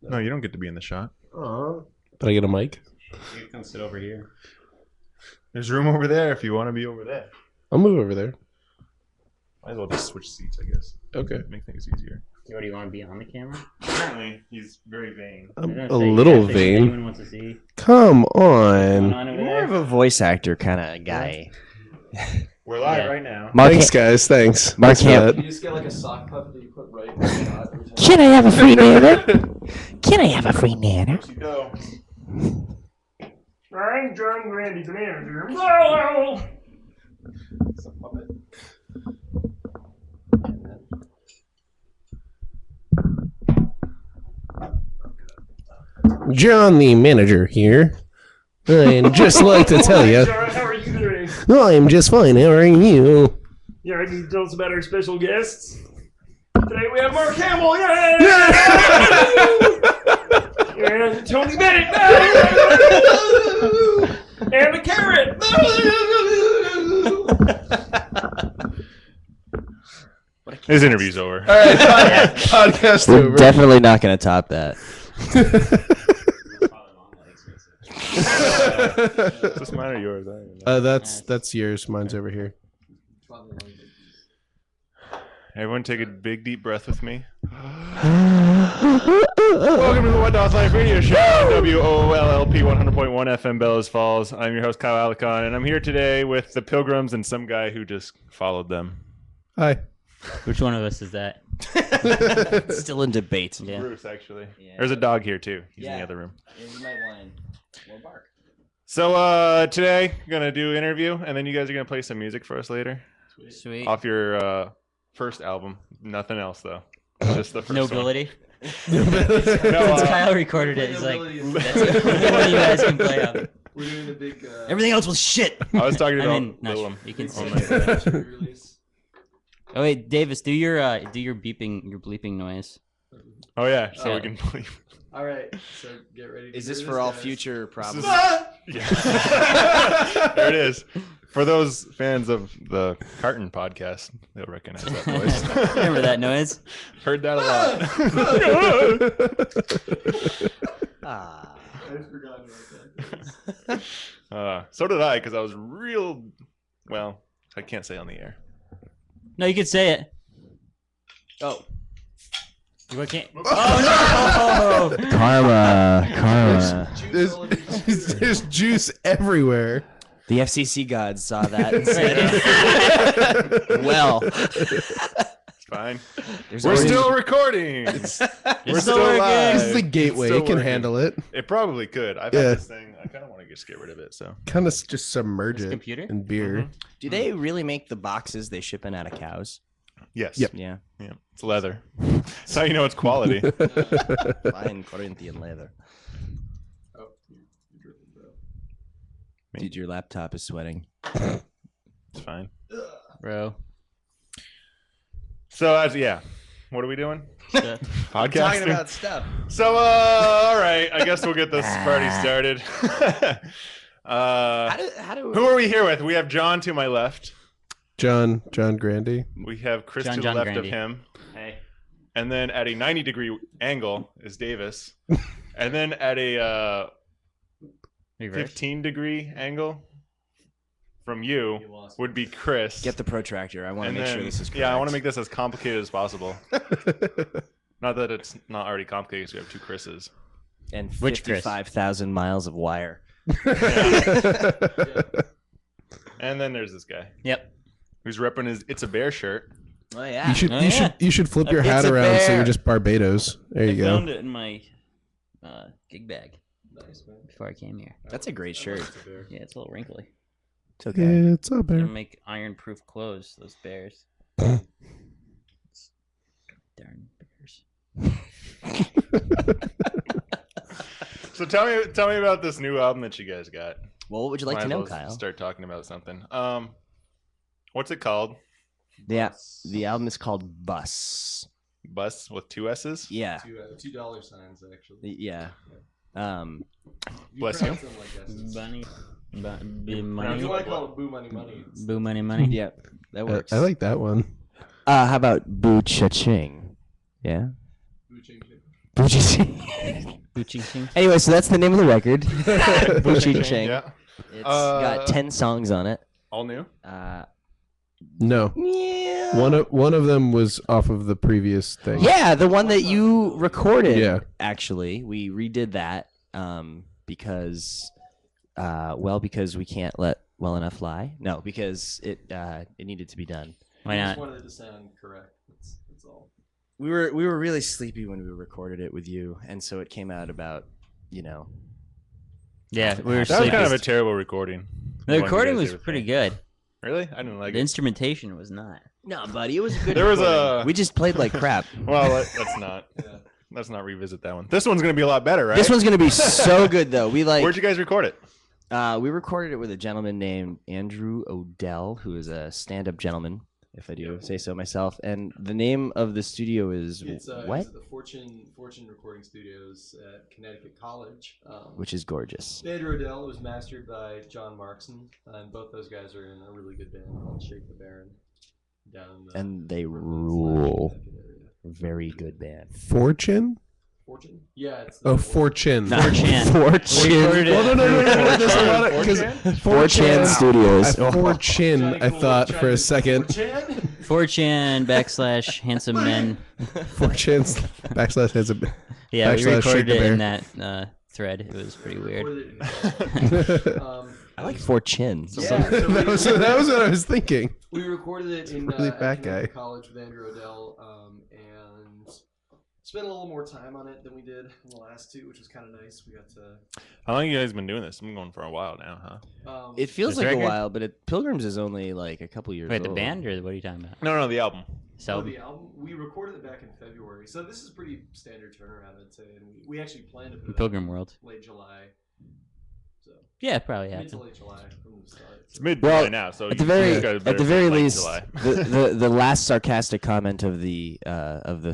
No, you don't get to be in the shot. Did I get a mic? You can come sit over here. There's room over there if you want to be over there. I'll move over there. Might as well just switch seats, I guess. Okay. Make things easier. Or do you want to be on the camera? Apparently, he's very vain. I'm I was a gonna say, little if vain. anyone wants to see Come what's going on. on over More there. of a voice actor kind of guy. We're live Yeah. right now. Thanks, guys. Thanks. Mark Thanks for Hamill. that. You just get like a sock puppet that you put right in the shot every time. Can I have a free nanner? Can I have a free nanner? You go. I'm John Grandy, the manager. Whoa! It's a puppet. John, the manager here. I'd just like to tell you, John, how are you doing? I'm just fine. How are you? Yeah, can you tell us about our special guests? Today we have Mark Hamill, yay! And Tony Bennett, and the Carrot. His interview's over. All right, podcast We're over. definitely not going to top that. Is this mine or yours? I don't know. That's yours. Mine's over here. Everyone take a big deep breath with me. Welcome to the WhatDothLife radio show on WOLLP 100.1 FM Bellows Falls. I'm your host Kyle Alicon, and I'm here today with the Pilgrims and some guy who just followed them. Hi. Which one of us is that? Still in debate. Yeah. Bruce, actually. Yeah. There's a dog here too. He's in Yeah. the other room. You might want more bark. So today, gonna do interview, and then you guys are gonna play some music for us later Sweet. off your first album. Nothing else though. Just the first one. Nobility. No, Since Kyle recorded it, he's like, that's the only one you guys can play on. We're doing a big Everything else was shit. I was talking I about mean, not Willem. you can Oh, say. my- release. Oh wait, Davis, do your bleeping noise. Oh yeah, so we Yeah. can play. All right, so get ready. Is hear this for all guys. future problems? Yeah. There it is. For those fans of the Carton podcast, they'll recognize that voice. Remember that noise? Heard that a lot. Ah. I forgot about that. So did I, because I was real. Well, I can't say on the air. No, you can say it. Oh. You can't. Oh no! Karma. There's juice everywhere. The FCC gods saw that and said, well, It's fine. there's We're always- still recording. We're It's still still working. live. This is the gateway. It's still It can working. handle it. It probably could. I've Yeah. had this thing. I kind of want to just get rid of it. So Kind of just submerge This it computer? in beer. Do they really make the boxes they ship in out of cows? yes. Yep. Yeah. Yeah. It's leather. That's how you know it's quality. Fine Corinthian leather. Oh, you're dripping, bro. Dude, your laptop is sweating. It's fine. Bro. So yeah, what are we doing? Shit. Podcasting. stuff. So all right, I guess we'll get this party started. How do Who are we here with? We have John to my left. John Grandy. We have Chris to the John left Grandy. of him. Hey. And then at a 90-degree angle is Davis. And then at a Reverse. 15-degree angle from you would be Chris. get the protractor? I want to And make then- sure this is correct. Yeah, I want to make this as complicated as possible. Not that it's not already complicated because we have two Chris's. And Which Chris? 55,000 miles of wire. And then there's this guy Yep. who's repping his It's a Bear shirt. Oh, yeah. You should Oh, you yeah. should you should flip your It's hat a around so bear. you're just Barbados. There you I go. found it in my gig bag Nice, man. before I came here. That's a great shirt. It's a bear. Yeah, it's a little wrinkly. It's okay. It's a Gonna bear. make iron-proof clothes. Those bears. Darn bears. So tell me about this new album that you guys got. Well, what would you like Might to as know, well Kyle? Start talking about something. What's it called? Yeah, the album is called Bus. Bus with two S's? Yeah, $2 signs, actually. yeah. Bless you. pronounce them like S's. Bunny. Boo If money. you want to call it boo money money, it's Boo money money. Yeah, that works. I like that one. How about Boo Cha-Ching? Yeah. Buching Ching. Anyway, so that's the name of the record. Buching Ching. Yeah. It's got 10 songs on it. All new. No. Yeah. One of them was off of the previous thing. Yeah, the one that you recorded. Yeah. Actually, we redid that because we can't let Well Enough fly. No, because it needed to be done. Why I not? just wanted it to sound correct. That's all. We were really sleepy when we recorded it with you, and so it came out about, Yeah, we were That was sleepy. kind of a terrible recording. The recording was pretty good. Really? I didn't like The it. instrumentation was not. No, buddy, it was a good. There was recording. a- We just played like crap. Well, let's not. Let's not revisit that one. This one's gonna be a lot better, right? This one's gonna be so good though. Where'd you guys record it? We recorded it with a gentleman named Andrew Odell, who is a stand-up gentleman, if I do say so myself. And the name of the studio is It's what? It's at the Fortune Recording Studios at Connecticut College. Which is gorgeous. Andrew Odell was mastered by John Markson, and both those guys are in a really good band called Shake the Baron. Down And they Brooklyn / rule. Connecticut area. Very good band. Fortune? Fortune? Yeah, it's Oh, Fortune. 4chan. We Fortune. recorded it. Well, no. There's a lot of because 4chan Studios. Fortune. I thought for a second. 4chan / handsome men. Fortune's backslash has a. Yeah, we Backslash recorded Shake the it in Bear. that thread. It was pretty weird. I like Fortune. that was what I was thinking. We recorded it in Really at bad guy. Connecticut College with Andrew Odell, and spent a little more time on it than we did in the last two, which was kind of nice. We got to. How long have you guys been doing this? I'm going for a while now, huh? It feels This like a record? while, but Pilgrims is only like a couple years Wait, the old. band or what are you talking about? No, the album. So the album, we recorded it back in February, so this is pretty standard turnaround, I'd say. And we actually planned to put it Pilgrim out World. late July. So Yeah, it probably mid happened. to late July from the start. It's mid-July Well, now, so At the very late least, July. the last sarcastic comment of the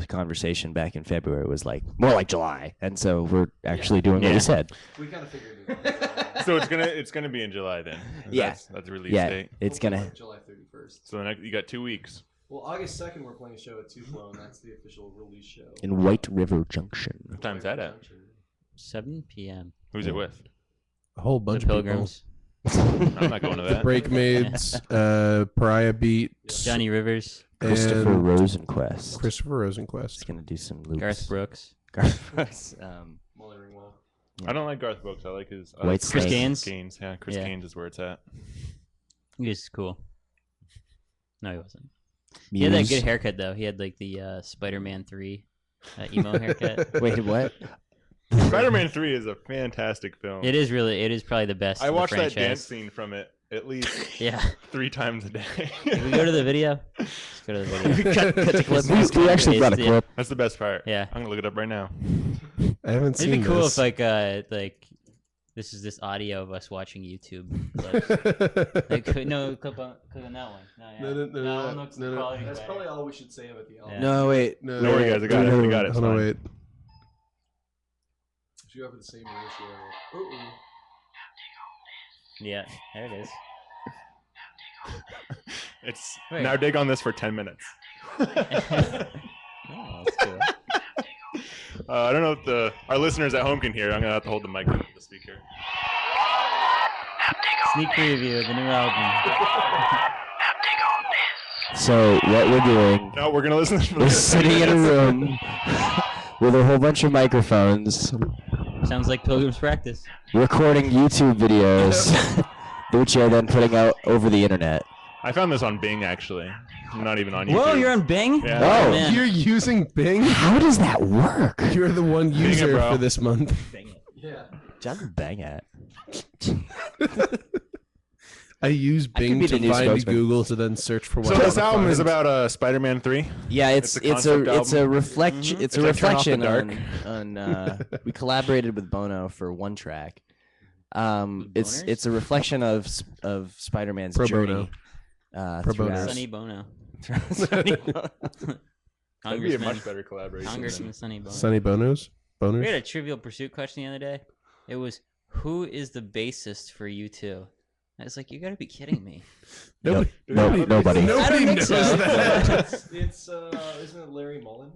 conversation back in February was like more like July, and so we're actually doing what Yeah. we said. We kind of figured it out. So it's gonna be in July then. Yeah. That's the release Yeah, date. it's Hopefully, gonna. like July 31st. So you got 2 weeks. Well, August 2nd, we're playing a show at Tuflo, and that's the official release show. In White River Junction. What time's that at? 7 p.m. Who's it with? A whole The bunch of people. Pilgrims. I'm not going to that. Breakmaids, Pariah Beat, Johnny Rivers. Christopher and Rosenquist. Christopher It's Rosenquist. gonna do some loops. Garth Brooks. Garth Brooks. Molly Ringwald. I don't like Garth Brooks. I like his White Chris Snake. Gaines. Gaines. Yeah, Chris Yeah. Gaines is where it's at. He was cool. No, he wasn't. He had that Muse. good haircut though. He had like the Spider-Man 3 emo haircut. Wait, what? Spider-Man 3 is a fantastic film. It is probably the best. I of the watched that franchise. dance scene from it at least Yeah. 3 times a day. Did we go to the video? Let's go to the video. cut to clip. We actually brought a Yeah. clip. That's the best part. Yeah. I'm gonna look it up right now. I haven't It'd seen be cool this. if like this is this audio of us watching YouTube clips. Like, no, click on that one. No, yeah. No, no, no, no, one looks no, no. quality That's better. probably all we should say about the album. Yeah. No, wait. No, Don't worry, guys, I got it. We got it. It's Hold on, fine. wait. Should go for the same ratio. Uh-oh. Yeah, there it is. It's Wait. now dig on this for 10 minutes. Oh, that's cool. I don't know if our listeners at home can hear. I'm gonna have to hold the mic up to the speaker. Sneak preview of the new album. So what we're doing No, we're gonna listen to is this. sitting in a room with a whole bunch of microphones, Sounds like Pilgrim's Practice. recording YouTube videos, which are then putting out over the internet. I found this on Bing actually. I'm not even on YouTube. Whoa, you're on Bing? Yeah. Oh. man. You're using Bing? How does that work? You're the one it, user bro. for this month. Yeah. John bang at. I use I could Bing be to the new find spokesman. Google to then search for what So I this wanna album is find. about Spider-Man 3. Yeah, it's It's a a concept it's a album. reflection. It's a It's like Turn Off the reflection Dark. on we collaborated with Bono for one track. It's Boners? a reflection of Spider-Man's Pro journey. bono. Pro throughout- boners. Sonny Bono. Sonny Bono. That'd be a Congressman. much better collaboration. Congressman Sonny Bono. Sunny Bonos? Boners? We had a Trivial Pursuit question the other day. It was, who is the bassist for U2? I was like, you gotta be kidding me. Nobody, Nobody. I don't think knows so. that. It's isn't it Larry Mullen?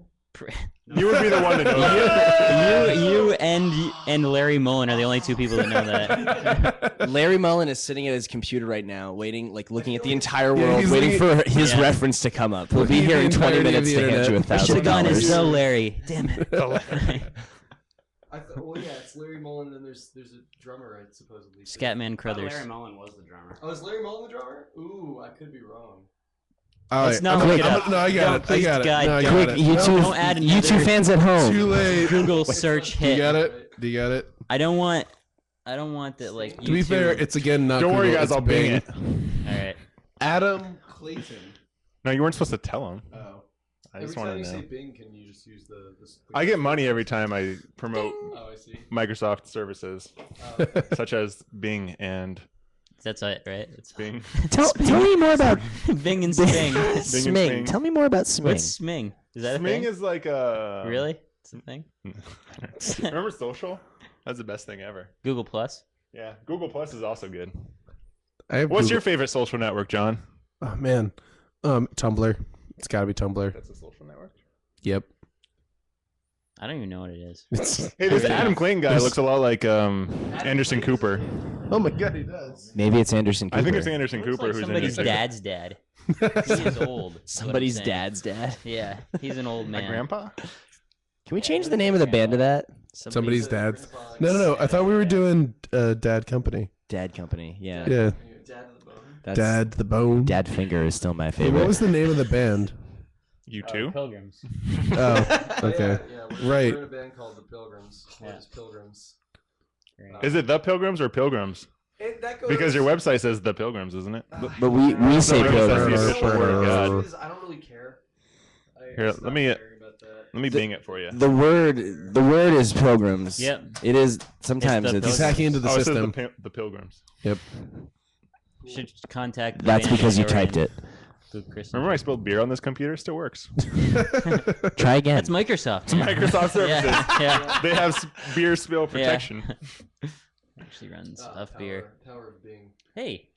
You would be the one to know that. You and Larry Mullen are the only two people that know that. Larry Mullen is sitting at his computer right now, waiting, like looking at the entire Yeah, world, he's waiting for his Yeah. reference to come up. He'll be Looking at here the in 20 entirety of minutes the to hand you internet. Should have gone as $1,000. so Larry. Damn it. Well, yeah, it's Larry Mullen, and there's a drummer, right? Supposedly. Scatman Crothers. Larry Mullen was the drummer. Oh, is Larry Mullen the drummer? Ooh, I could be wrong. All Let's right, not I'm- look it I'm- up. No, I got Don't, it. I please, got it. God, No, I don't. got Quick, it. Don't add YouTube another fans at home. Too late. Google search Do you hit. got it? Do you got it? I don't want that like. To be fair, it's again not. Don't worry, Google, guys. it's I'll bing it. all right. Adam. Clayton. No, you weren't supposed to tell him. Oh. I just Every want time to you know. say Bing, can you just use the I get money every time I promote Oh, I see. Microsoft services, Oh. such as Bing and That's it, right? It's Bing. Tell me more about Bing and Sping. Sming. Sming. Tell me more about Sming. What's Sming? Is that a Sming thing? is like a Really? It's a thing? Remember social? That's the best thing ever. Google Plus? Yeah, Google Plus is also good. I have What's Google. your favorite social network, John? Oh man, Tumblr. It's got to be Tumblr. That's a social network. Yep. I don't even know what it is. Hey, this Yeah. Adam Clayton guy looks a lot like Anderson Cooper. Oh my god, he does. Maybe it's Anderson Cooper. I think it's Anderson Looks Cooper like who's in somebody's it. dad's dad. He is old. is what I'm Somebody's saying. dad's dad. Yeah, he's an old My man. grandpa? Can we change the name of the band to that? Somebody's dad's. No. I thought we were doing Dad Company. Dad Company. Yeah. Yeah. Dad to the bone. That's, Dad the Bone. Dad Finger is still my Hey, favorite. what was the name of the band? You too? Pilgrims. Oh, okay. Right. We're in a band called the Pilgrims. Yeah. What is Pilgrims? Is it the Pilgrims or Pilgrims? That goes, Because your website says the Pilgrims, isn't it? But we say No, Pilgrims. that's the official word of God. I don't really care. Here, stopped let me- caring about that. Let me bing it for you. The word is Pilgrims. Yep. It is sometimes It's the it's, He's hacking into the Oh, it says system. the Pilgrims. Yep. Should contact. the that's band because you already typed it. Luke Christensen. Remember I spilled beer on this computer? It still works. Try again. That's Microsoft. Microsoft services. Yeah. They have beer spill Yeah. protection. Actually runs Ah, tough beer. Power of Bing. Hey,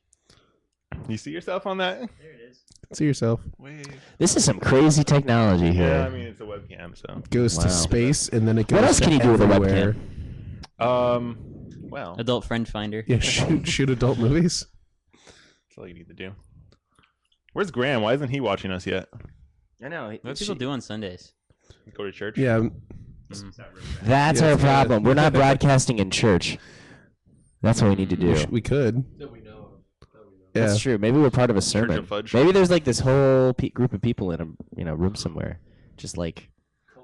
You see yourself on that? there it is. See yourself. Wait. This is some crazy technology here. Yeah, I mean it's a webcam, so. Goes Wow. to space and then it goes. What else to can you do with a everywhere. Well. Adult friend finder. Yeah, shoot adult movies. That's all you need to do. Where's Graham? Why isn't he watching us yet? I know. What do people do on Sundays? Go to church? Yeah. That's Yeah, our it's problem. good. We're not broadcasting in church. That's what we need to do. We could. That we know of. Yeah. That's true. Maybe we're part of a Church sermon. of Fudge. Maybe there's like this whole group of people in a room somewhere, just like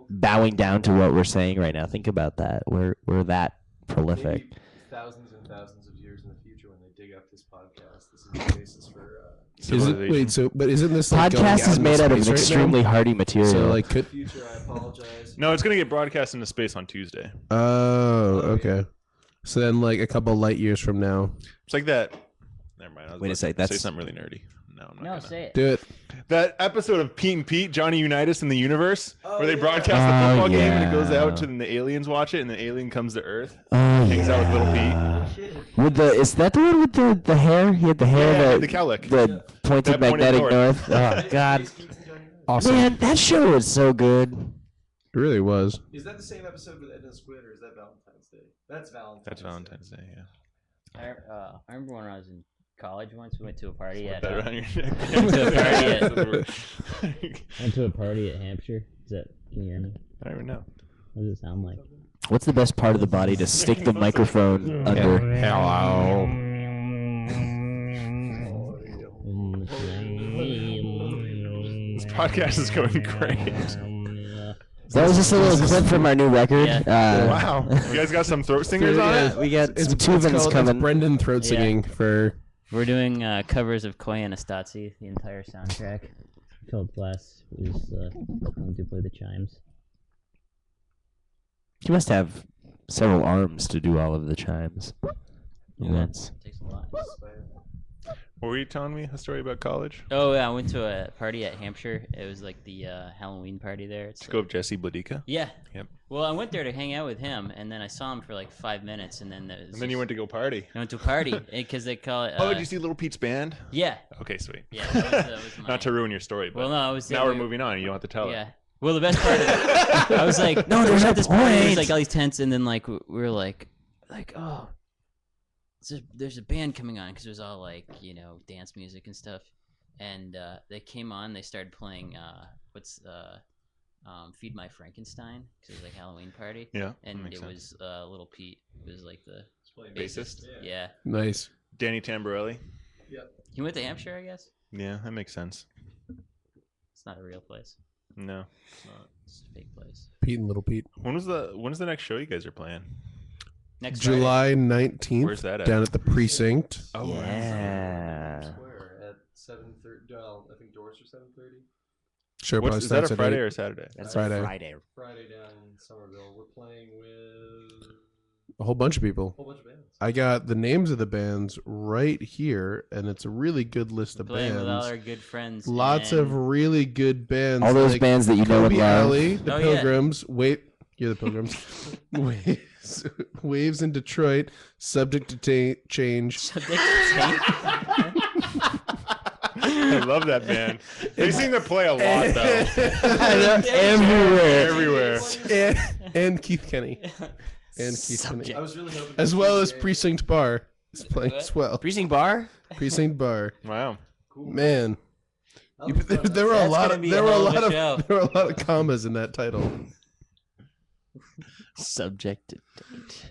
bowing down to what we're saying right now. Think about that. We're that prolific. Maybe thousands and thousands of years in the future, when they dig up this podcast, this is the basis for. Is it, wait, so but isn't this like going Podcast is into made out of space right now? extremely hardy material. So like could. Future, I apologize. No, it's gonna get broadcast into space on Tuesday. Oh, okay. So then, like a couple light years from now, It's like that. Never mind. I was Wait a about sec, to say that's- something really nerdy. No, I'm not No, gonna. say it. do it. That episode of Pete and Pete, Johnny Unitas in the universe, where they yeah. broadcast the Oh, football game and it yeah. goes out to the aliens watch it, and the alien comes to Earth, oh, hangs out with little Pete. With is that the one with the hair? He had the hair Yeah, that the cowlick. the pointed That pointed magnetic north. north. Oh God, Awesome. man, that show was so good. It really was. Is that the same episode with Edna Squid, or is that Valentine's Day? That's Valentine's. That's Valentine's Day. Yeah. I remember when I was in college once. We went to a party at. That around your neck. Went to a party at Hampshire. Is that? Can you hear me? I don't even know. What does it sound like? What's the best part of the body to stick the microphone under? Hello. This podcast is going great. That was just a little clip from our new record. Yeah. Wow. You guys got some throat singers on it? We got It's some Tuvans called coming. Brendan throat Yeah. singing for. We're doing covers of Koi and Anastasi, the entire soundtrack. Philip Glass is going to play the chimes. You must have several arms to do all of the chimes. That's Takes a lot. What were you telling me? A story about college? Oh yeah, I went to a party at Hampshire. It was like the Halloween party there. It's Did you go with Jesse Bladika? yeah. Yep. Well, I went there to hang out with him, and then I saw him for like 5 minutes, and then And then you went to go party. I went to a party because they call it. Oh, did you see Little Pete's band? Yeah, Okay, sweet. yeah. That was my, Not to ruin your story, but Well, no, I was. now we're we- moving on. You don't have to tell Yeah, it. Well, the best part of it, I was like, no, there's at this point. There's like all these tents, and then like we were like, oh, there's a band coming on because it was all like dance music and stuff, and they came on. They started playing Feed My Frankenstein because it was like Halloween party. Yeah, and makes it sense. was Little Pete. It was like the Bassist. Yeah. Nice. Danny Tamborelli. He went to Hampshire, I guess. Yeah, that makes sense. It's not a real place. No. It's a fake place. Pete and Little Pete. When's the next show you guys are playing? Next Friday. July 19th. Where's that at? Down at the Precinct. Oh, Yeah. Square at 7:30. I think doors are 7:30. Sure, What's, probably is that a starts at Friday 8. or a Saturday? That's Friday. Friday. Friday down in Somerville. We're playing with A whole bunch of people. a whole bunch of bands. I got the names of the bands right here, and it's a really good list of Playing with all bands. our good friends. Lots and of really good bands. All those like bands that you know and Kobe love. Alley, the Oh, yeah. Pilgrims. Wait, you're the Pilgrims. Waves in Detroit. Subject to change. Subject to change. I love that band. They seem to play a lot though. Everywhere. Everywhere. And Keith Kenny. And Keith Kenny. I was really hoping As to well see as a- Precinct Bar is playing What? as well. Precinct Bar? Precinct Bar. Wow. Cool. Man, That'll be fun. there were a That's lot gonna of be there a were a hell of lot a of show. there were a lot of commas in that title. Subject to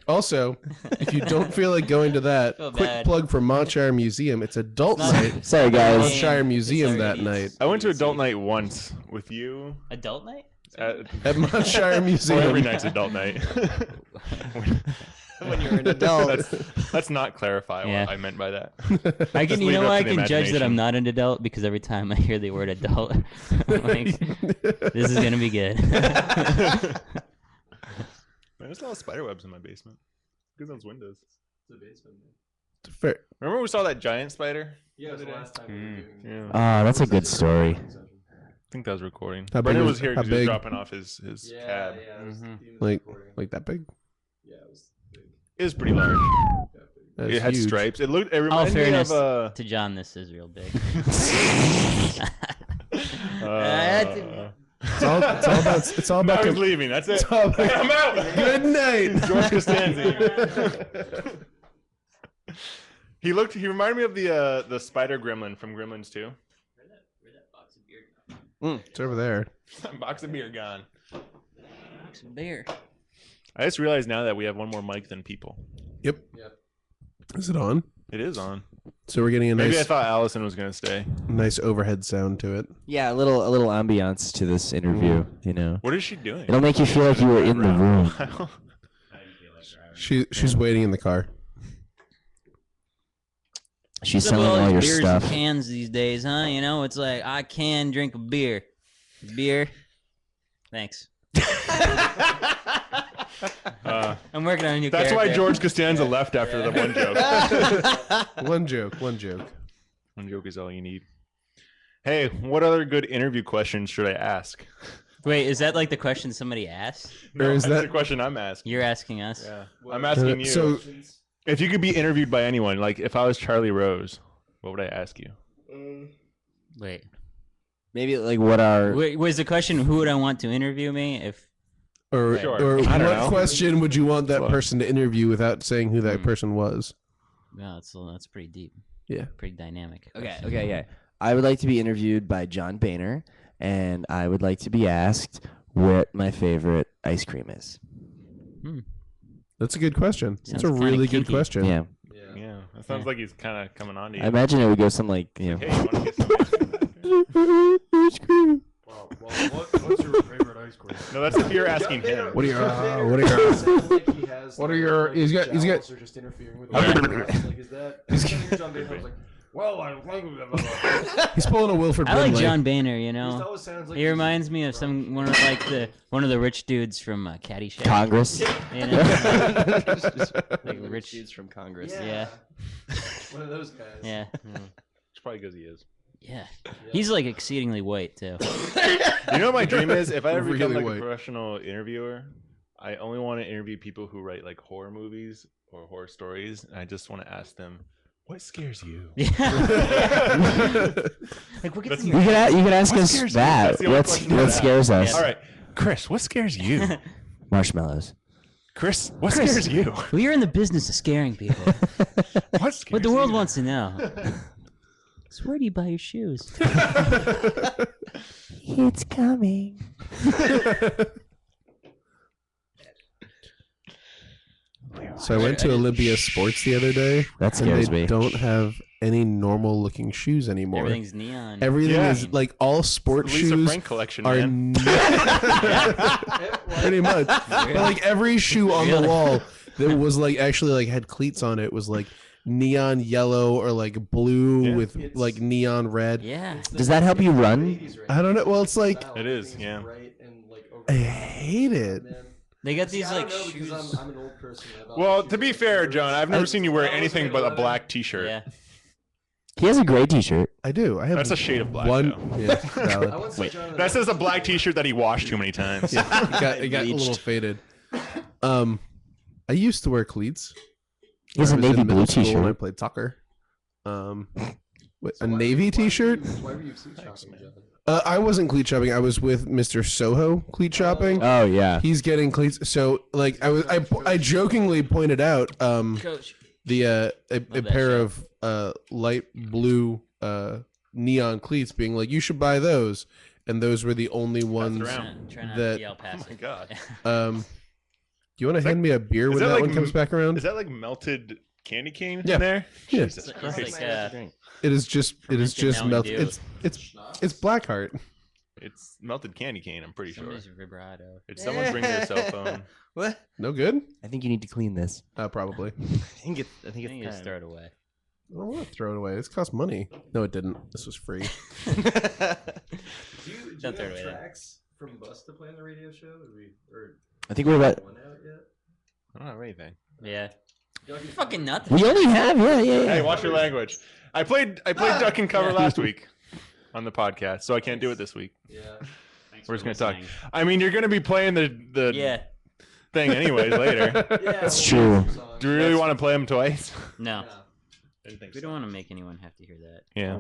Also, if you don't feel like going to that, Feel quick bad. plug for Montshire Museum. It's adult It's not- night Sorry, at guys. Montshire Museum Sorry, that it night. is. I went to adult night once with you. Adult night? At Montshire Well, Museum. every night's adult night. When you're an adult. Let's not clarify Yeah. what I meant by that. I Just can, you leave know it up why I to the can judge that I'm imagination. not an adult? Because every time I hear the word adult, I'm like, this is going to be good. Man, there's a lot of spider webs in my basement. Because those windows. It's a basement. Man. Fair. Remember we saw that giant spider? Yeah, it was the last time we were doing Yeah. Oh, that's a good story. I think that was recording. How big Brendan was- was here how because he was big? dropping off his Yeah, cab. yeah. It was Mhm. Demon's Like- recording. Like that big? Yeah, it was big. It was pretty large. Yeah, big. That's It had huge. stripes. It looked. It All reminded me fairness of to John, this is real big. It's all about. It's all I about. was leaving. That's it. It's all about I'm out. good night. George Costanza. He reminded me of the spider gremlin from Gremlins 2. Where'd that box of beer go? It's over there. Box of beer gone. Box of beer. I just realized now that we have one more mic than people. Yep. Yep. Is it on? It is on. So we're getting a Maybe I nice, thought Allison was gonna stay. nice overhead sound to it. Yeah, a little ambiance to this interview, you know. What is she doing? It'll make you feel like you were in the room. She's waiting in the car. She's What's up with selling all these your beers stuff. and cans these days, huh? You know, it's like I can drink a beer. Beer. Thanks. I'm working on a new That's why character. George Costanza left after the one joke. One joke. One joke. One joke is all you need. Hey, what other good interview questions should I ask? Wait, is that like the question somebody asked? Or is that's that- the question I'm asking. You're asking us? Yeah, I'm asking you. So- If you could be interviewed by anyone, like if I was Charlie Rose, what would I ask you? Wait. Maybe like what are Wait, was the question who would I want to interview me? If Or, Sure. or I what don't know. question would you want that Fuck. person to interview without saying who that person was? no, that's pretty deep. Yeah. Pretty dynamic. Okay, yeah. I would like to be interviewed by John Boehner, and I would like to be asked what my favorite ice cream is. That's a good question. It's Sounds a kinda really good kinky. question. Yeah. Yeah. Yeah, that sounds like he's kind of coming on to you. I imagine it would go something like, you know. Hey, you want to get some ice cream? Well, what's your favorite ice cream? No, that's if you're asking him. What are your? Sounds like he has, What are like, your- like he's got- he's got- jowls are just interfering with Yeah. like, is that? John Boehner was like, well, I like He's pulling a Wilford I like Brimley. John Boehner. You It know, always sounds like he he's reminds me of drunk. one of the rich dudes from Caddyshack. Congress. You know? like rich. dudes from Congress. Yeah. One of those guys. Yeah. It's probably because he is. Yeah. He's like exceedingly white too. You know what my dream is? If I ever become Really like white. a professional interviewer, I only want to interview people who write like horror movies or horror stories, and I just want to ask them, What scares you? Yeah. Like what gets in You your could ask What us scares you? That's that. the only What question to scares us? All right, Chris, what scares you? Marshmallows. Chris, what scares you? Well, you're in the business of scaring people. What scares What the world you? wants to know. So where do you buy your shoes? It's coming. So I went to Olympia Sports the other day, That and scares they me. don't have any normal looking shoes anymore. Everything's neon. Everything Yeah. is like all sport Lisa shoes Frank collection, are man. pretty much. But like every shoe on the wall that was like actually like had cleats on it was like neon yellow or like blue Yeah. with like neon red. Yeah. Does that help you run? I don't know. Well, it's like It is, yeah. I hate it. They got these I don't like know, shoes. because I'm an old person. About Well, shoes to be like fair, this. John, I've never seen you wear I was anything made but a 11. black T-shirt. Yeah. He has a gray T-shirt. I do. I have That's a shade of black, one. though. Yeah, valid. I once said John That says a black T-shirt that he washed too many times. It got a little faded. I used to wear cleats. He has a when I was navy in middle blue school when I T-shirt. played soccer. So A why- navy why were T-shirt. Why were you cleat shopping, John? I wasn't cleat shopping. I was with Mr. Soho cleat shopping. Oh yeah. He's getting cleats. So like I jokingly pointed out Coach. a that pair shit. of light blue neon cleats, being like, you should buy those, and those were the only ones. around. Try not that- to be El Paso. Oh my God. Do you want to hand me a beer is when that that like one comes back around? Is that like melted candy cane Yeah. in there? Yeah. Jesus It's Christ. like It is just Mountain melted. Dew. It's Blackheart. It's melted candy cane, I'm pretty sure. somebody's vibrato. Did someone bring their cell phone? What? No good. I think you need to clean this. Probably. I think I think you just throw it away. I don't want to throw it away. This cost money. No, it didn't. This was free. Do you Don't throw it have away then. tracks from Bus to play on the radio show? Or I think we're about. one out yet? I don't have anything. Yeah. You know, Fucking nothing. We only have yeah. Hey, watch your language. I played duck and cover last week on the podcast, so I can't do it this week. Yeah. Thanks We're for just gonna talk. listening. I mean, you're gonna be playing the Yeah. thing anyways later. Yeah. That's true. Do you really want to play them twice? No. Yeah. I didn't think We so. don't want to make anyone have to hear that. Yeah.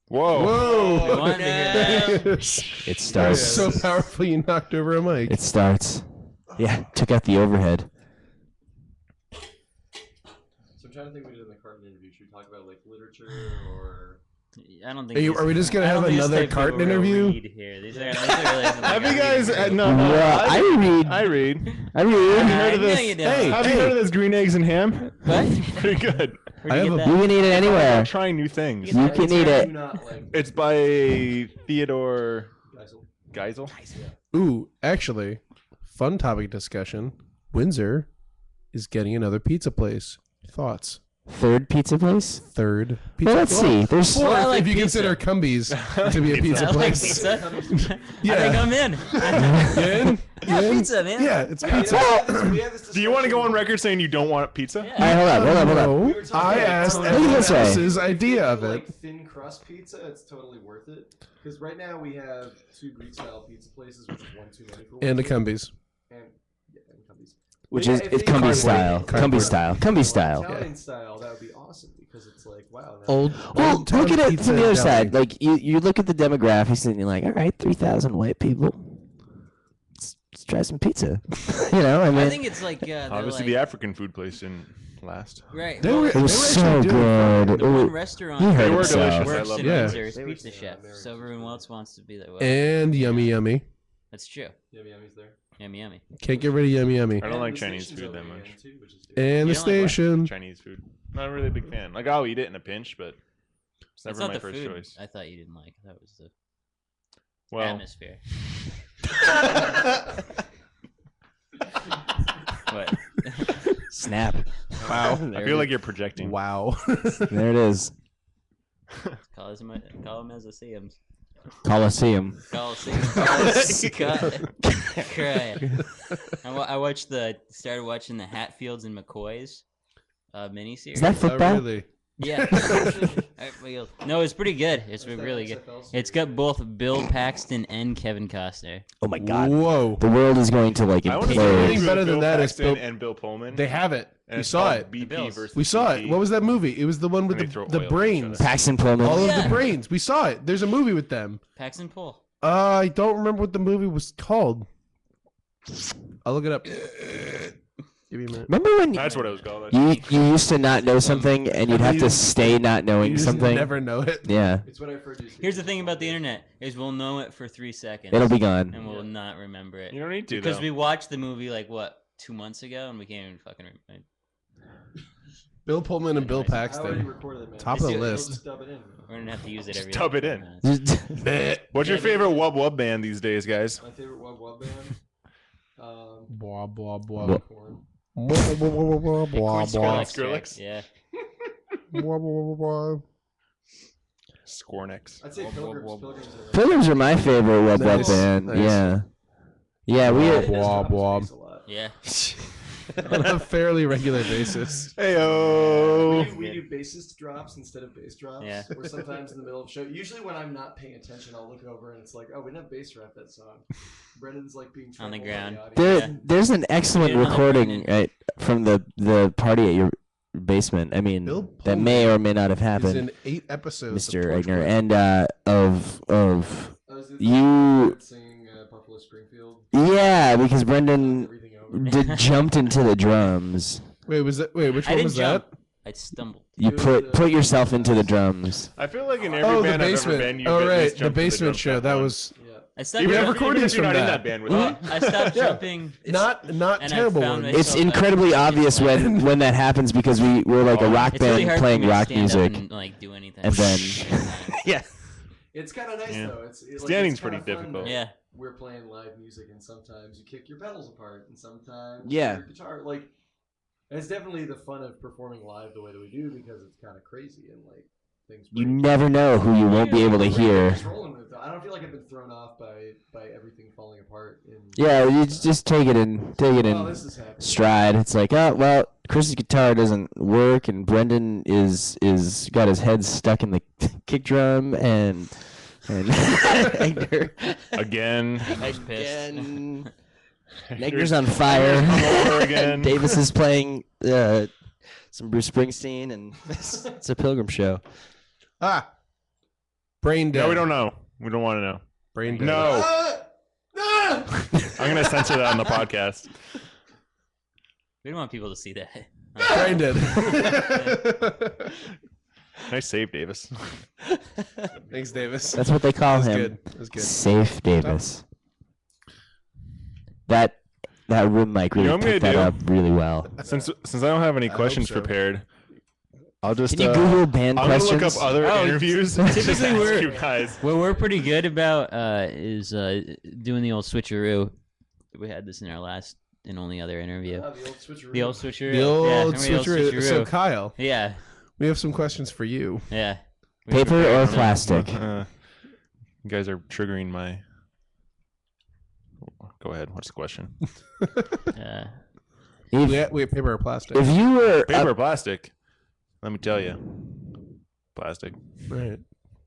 Whoa. We Whoa! wanted to hear that. It That starts. was so powerful you knocked over a mic. It starts. Yeah, took out the overhead. So I'm trying to think what we did in the Carton interview. Should we talk about like literature or? I don't think. Are we just gonna I don't have think this another type of Carton a real interview? read here. These are really Have you guys? No. Well, I read. I read. I read. Have you heard of I know this? you don't. Hey, Have you heard of this green eggs and ham? What? Pretty good. Where'd I you have get a- You that? can eat it anywhere. Trying new things. You can eat Do it. not like. It's by Theodore Geisel. Geisel. Ooh, actually, fun topic discussion. Windsor is getting another pizza place. Thoughts? Third pizza place. Third pizza Well, let's see. There's. Fourth, Well, I like if you pizza. consider Cumbies to be a pizza I like place. pizza. Yeah. I think I'm in. In? Yeah, In? pizza, man. Yeah, it's You know, pizza. we had this Do you want to go on discussion- record saying you don't want pizza? Yeah. All right, hold on. We were No, talking I about asked Look everyone this way. else's idea of it. Like thin crust pizza, it's totally worth it. Because right now we have 2 Greek style pizza places, which is one too many for And the one. Cumbies. And yeah, and Cumbies. Which But is yeah, if it's they Cumby could- style. Cardboard. Cumby style. Cumby style. Italian style, that would be awesome because it's like wow. that- Old. Well, Old Town look at it Pizza from the other Deli. side. Like you look at the demographics and you're like, all right, 3,000 white people. Let's try some pizza. You know, I I mean, think it's like they're Obviously, like, the African food place didn't last. right. They well, were- it was they so actually doing good. the one Ooh, restaurant he heard They were himself. delicious. I works love in them. Windsor is They were pizza so chef, American so everyone food. else wants to be that way. And yummy yummy. That's true. Yummy Yummy's there. Yummy, yummy. Can't get rid of yummy yummy. I don't And like the Chinese station's food that open much. again, too, which is good. And You the don't like what? station. Chinese food. Not really a big fan. Like I'll eat it in a pinch, but it's That's never not my the first food choice. I thought you didn't like. That was the Well, atmosphere. What? Snap. Wow. I feel like you're projecting. Wow. There it is. Call him as a seems. Coliseum. Coliseum. Crying. I started watching the Hatfields and McCoys miniseries. Is that Oh, football? really? Yeah. No, it's pretty good. It's really good. It's got both Bill Paxton and Kevin Costner. Oh my God. Whoa. The world is going to like I want to Anything see implode. better than Bill that is Paxton Bill- and Bill Pullman. They have it. And We it's saw called it. BP Bills. versus We saw BP. it. What was that movie? It was the one with And they throw the oil at each brains. other. Paxton Pullman. All of Yeah. the brains. We saw it. There's a movie with them. Paxton Pool. I don't remember what the movie was called. I'll look it up. Give me a minute. Remember when That's what it was called. you used to not know something and you'd have to stay not You knowing just something? never know it. Yeah, It's what I referred to. Here's the thing about the internet is we'll know it for 3 seconds. it'll be gone. and we'll not remember it. You don't need to, Because though. we watched the movie like what 2 months ago and we can't even fucking remember. Bill Pullman and Bill Anyways, I already Paxton. recorded it, man. Top of the You'll list. Just dub it in. We're gonna have to use it every. dub it in. minutes. What's your favorite Wub Wub band these days, guys? My favorite Wub Wub band. Blah blah blah. Blah. Corn. Blah blah blah blah blah Corn blah. Skrillex. Skrillex? Yeah. Blah, blah, blah, blah. Scornex. I'd say Pilgrims. Pilgrims are Pilgrims are my favorite Web Nice, band. nice. Yeah, yeah. We Blah, It does blah, drop its blah. bass a lot. Yeah. On a fairly regular basis. Heyo. We do bassist drops instead of bass drops. Yeah. Or sometimes in the middle of show. Usually when I'm not paying attention, I'll look over and it's like, oh, we didn't have bass rap that song. Brendan's like being On the troubled by ground. audience. there, Yeah. there's an excellent Yeah, another recording minute. right, from the party at your basement. I mean, Bill that Pullman may or may not have It's happened, in 8 episodes. Mr. of Egner, Torchwood. and of I was you. singing Buffalo Springfield. Yeah, because Brendan Everything over. jumped into the drums. Wait, was that? Wait, which I one didn't was jump. that? I stumbled. You It was, put yourself into the drums. I feel like in every Oh, the band I've ever basement. been, you Oh, at right, least the jump to basement drum show. set That once. was Yeah. I stopped. We have Even if recordings you're from not in that. that band with Mhm. I stopped jumping. not And I terrible found ones. myself- It's incredibly obvious when that happens because we're like a rock It's really band hard playing for me to rock stand music, up and like do anything. and then yeah, It's kind of nice Yeah. though. It's Standing's it's kinda pretty fun difficult. that Yeah. We're playing live music and sometimes you kick your pedals apart and sometimes Yeah. your guitar like. It's definitely the fun of performing live the way that we do because it's kind of crazy and like things. you break. never know who you won't be able to We're hear. just rolling with it. I don't feel like I've been thrown off by everything falling apart. Yeah, you just take it in Oh, this is happening. stride. It's like, oh well, Chris's guitar doesn't work, and Brendan is got his head stuck in the kick drum, and Egner Again. He's pissed. again. Egner's on fire. hungover again. Davis is playing some Bruce Springsteen, and it's a Pilgrim show. Brain dead. No, we don't know. We don't want to know. Brain dead. No. Ah! I'm going to censor that on the podcast. We don't want people to see that. Brain dead. Nice save, Davis. Thanks, Davis. That's what they call That's him. good. That's good. Safe Davis. That room mic really You know what I'm picked that gonna up really well. Since I don't have any I hope questions so. prepared, I'll just Can you Google band I'm gonna questions? look up other Oh, interviews. typically Just ask we're- you guys. What we're pretty good about is doing the old switcheroo. We had this in our last and only other interview. Ah, the old switcheroo. The old switcheroo. The Yeah, old remember the old switcheroo. So, Kyle, Yeah, we have some questions for you. yeah. We Paper prepared or them. plastic? You guys are triggering my. Go ahead. What's the question? If, We have paper or plastic. if you were Paper or plastic? Let me tell you. Plastic. All right.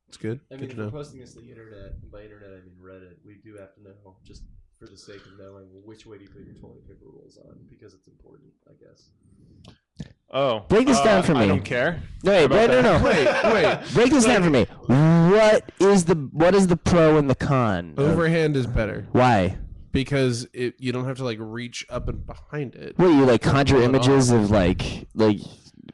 It's good. I Good mean, to if we're know. posting this to the internet, and by internet I mean Reddit, we do have to know, just for the sake of knowing, which way do you put your toilet paper rolls on, because it's important, I guess. Oh. Break this down for I me. don't care. no, wait, about no, no, Wait. break this down for me. What is the pro and the con? of- Overhand is better Why? because you don't have to like reach up and behind it. What you like conjure Pull it images off. of like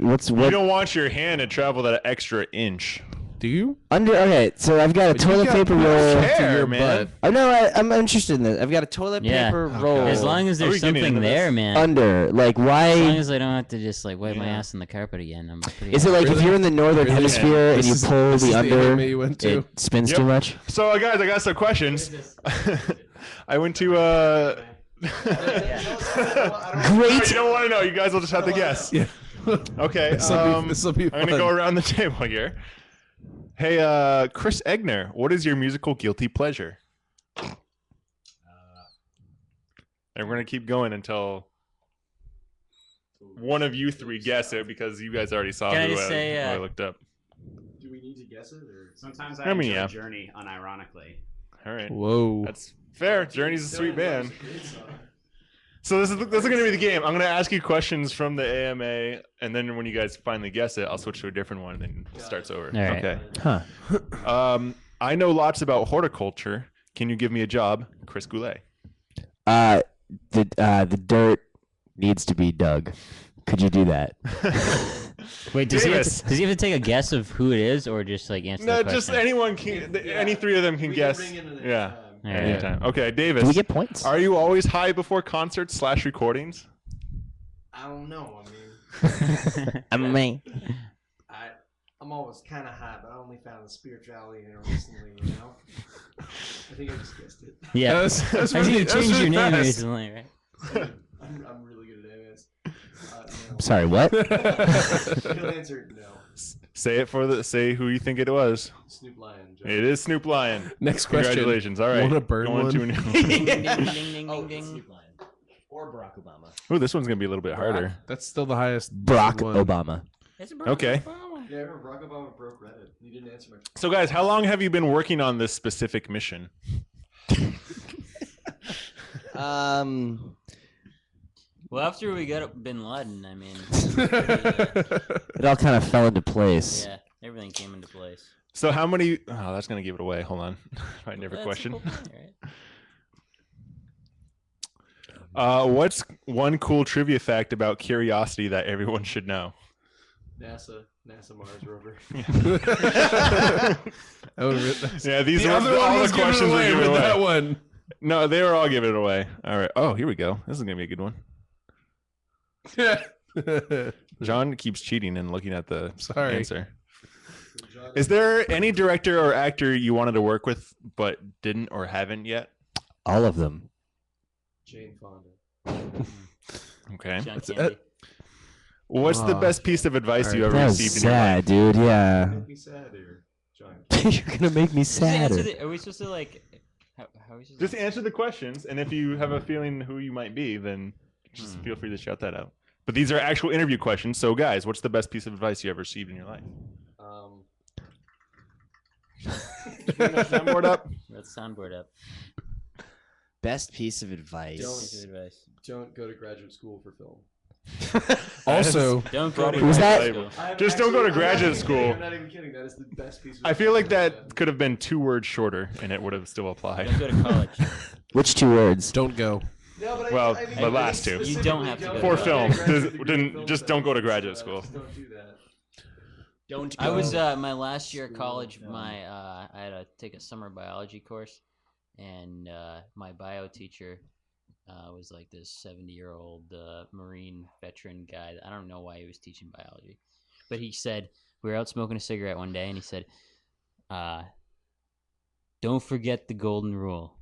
what's You what don't want your hand to travel that extra inch. Do you? under? Okay, so I've got a But you toilet got paper to roll. care, your man. butt. Oh no, I'm interested in this. I've got a toilet Yeah. paper Oh, roll. God. As long as Are we there's getting something into there, this? man. under, like why? As long as I don't have to just like wipe my Yeah. ass in the carpet again, I'm pretty. Is it like if Really? you're in the northern Really? hemisphere and This you is- pull this the is under, anime you went to. it spins Yep. too much? So, guys, I got some questions. I went to. Great. You don't want to know. You guys will just have to guess. Yeah. Okay. This'll be I'm fun. gonna go around the table here. Hey, Chris Egner, what is your musical guilty pleasure? And we're gonna keep going until one of you three guess it because you guys already saw Can I who, just say, who I looked up. Do we need to guess it, or? Sometimes I I mean, enjoy yeah. Journey unironically. All right, Whoa. that's fair. Journey's a sweet band. So this is going to be the game. I'm going to ask you questions from the AMA, and then when you guys finally guess it, I'll switch to a different one, and it starts over. All right. Okay. Huh. I know lots about horticulture. Can you give me a job, Chris Goulet? The dirt needs to be dug. Could you do that? Wait, does he Davis. have to take a guess of who it is, or just like answer No, the just question? anyone can. Any three of them can guess. Yeah. All right. Anytime. Okay, Davis. Do we get points? Are you always high before concerts / recordings? I don't know. I mean, I'm me. I'm always kind of high, but I only found the spirituality in it recently. You know. I think I just guessed it. Yeah. That's I see really- you that's changed your really name fast. recently, right? I'm really good at MS. No. Sorry, what? He'll answer no. Say who you think it was. Snoop Lion. Joe. It is Snoop Lion. Next question. Congratulations. All right. Wanna burn Going to one? a new- Ding, ding, ding, Oh, ding, it's ding. Snoop Lion. Or Barack Obama. Ooh, this one's gonna be a little bit harder. That's still the highest. Barack one. Obama. Okay. Yeah, I remember Barack Obama broke Reddit. He didn't answer my. So, guys, how long have you been working on this specific mission? Well, after we got Bin Laden, I mean, It all kind of fell into place. yeah, everything came into place. So, how many? Oh, that's gonna give it away. Hold on. Right, never That's question. the whole point, right? What's one cool trivia fact about Curiosity that everyone should know? NASA Mars rover. Yeah, these The were other all one the was given questions were away given with away. that one. No, they were all giving it away. All right. Oh, here we go. This is gonna be a good one. John keeps cheating and looking at the Sorry. answer. Is there any director or actor you wanted to work with but didn't or haven't yet? All of them. Jane Fonda. Okay. John Candy. What's the Ah. best piece of advice you All ever That was received in your life? sad, dude. Yeah. Make me sad here, John. You're gonna make me Just answer sad. the- Are we supposed to like? How are we supposed Just to? answer the questions, and if you have a feeling who you might be, then just feel free to shout that out. But these are actual interview questions. So, guys, what's the best piece of advice you ever received in your life? Bring that soundboard up. Let's soundboard up. Best piece of advice. Piece of advice. Don't go to graduate school for film. Also, Don't go to Probably Was that- graduate school. Just don't go to graduate school. I'm not even kidding. That is the best piece of I feel like advice. that could have been 2 words shorter, and it would have still applied. Don't go to college. Which 2 words? don't go. No, but Well, I mean, the last two. You don't have to go For to film. Graduate Just don't go to graduate school. Just don't do that. Don't I was my last year of college. I had to take a summer biology course, and my bio teacher was like this 70-year-old Marine veteran guy. I don't know why he was teaching biology, but he said we were out smoking a cigarette one day, and he said, "Don't forget the golden rule.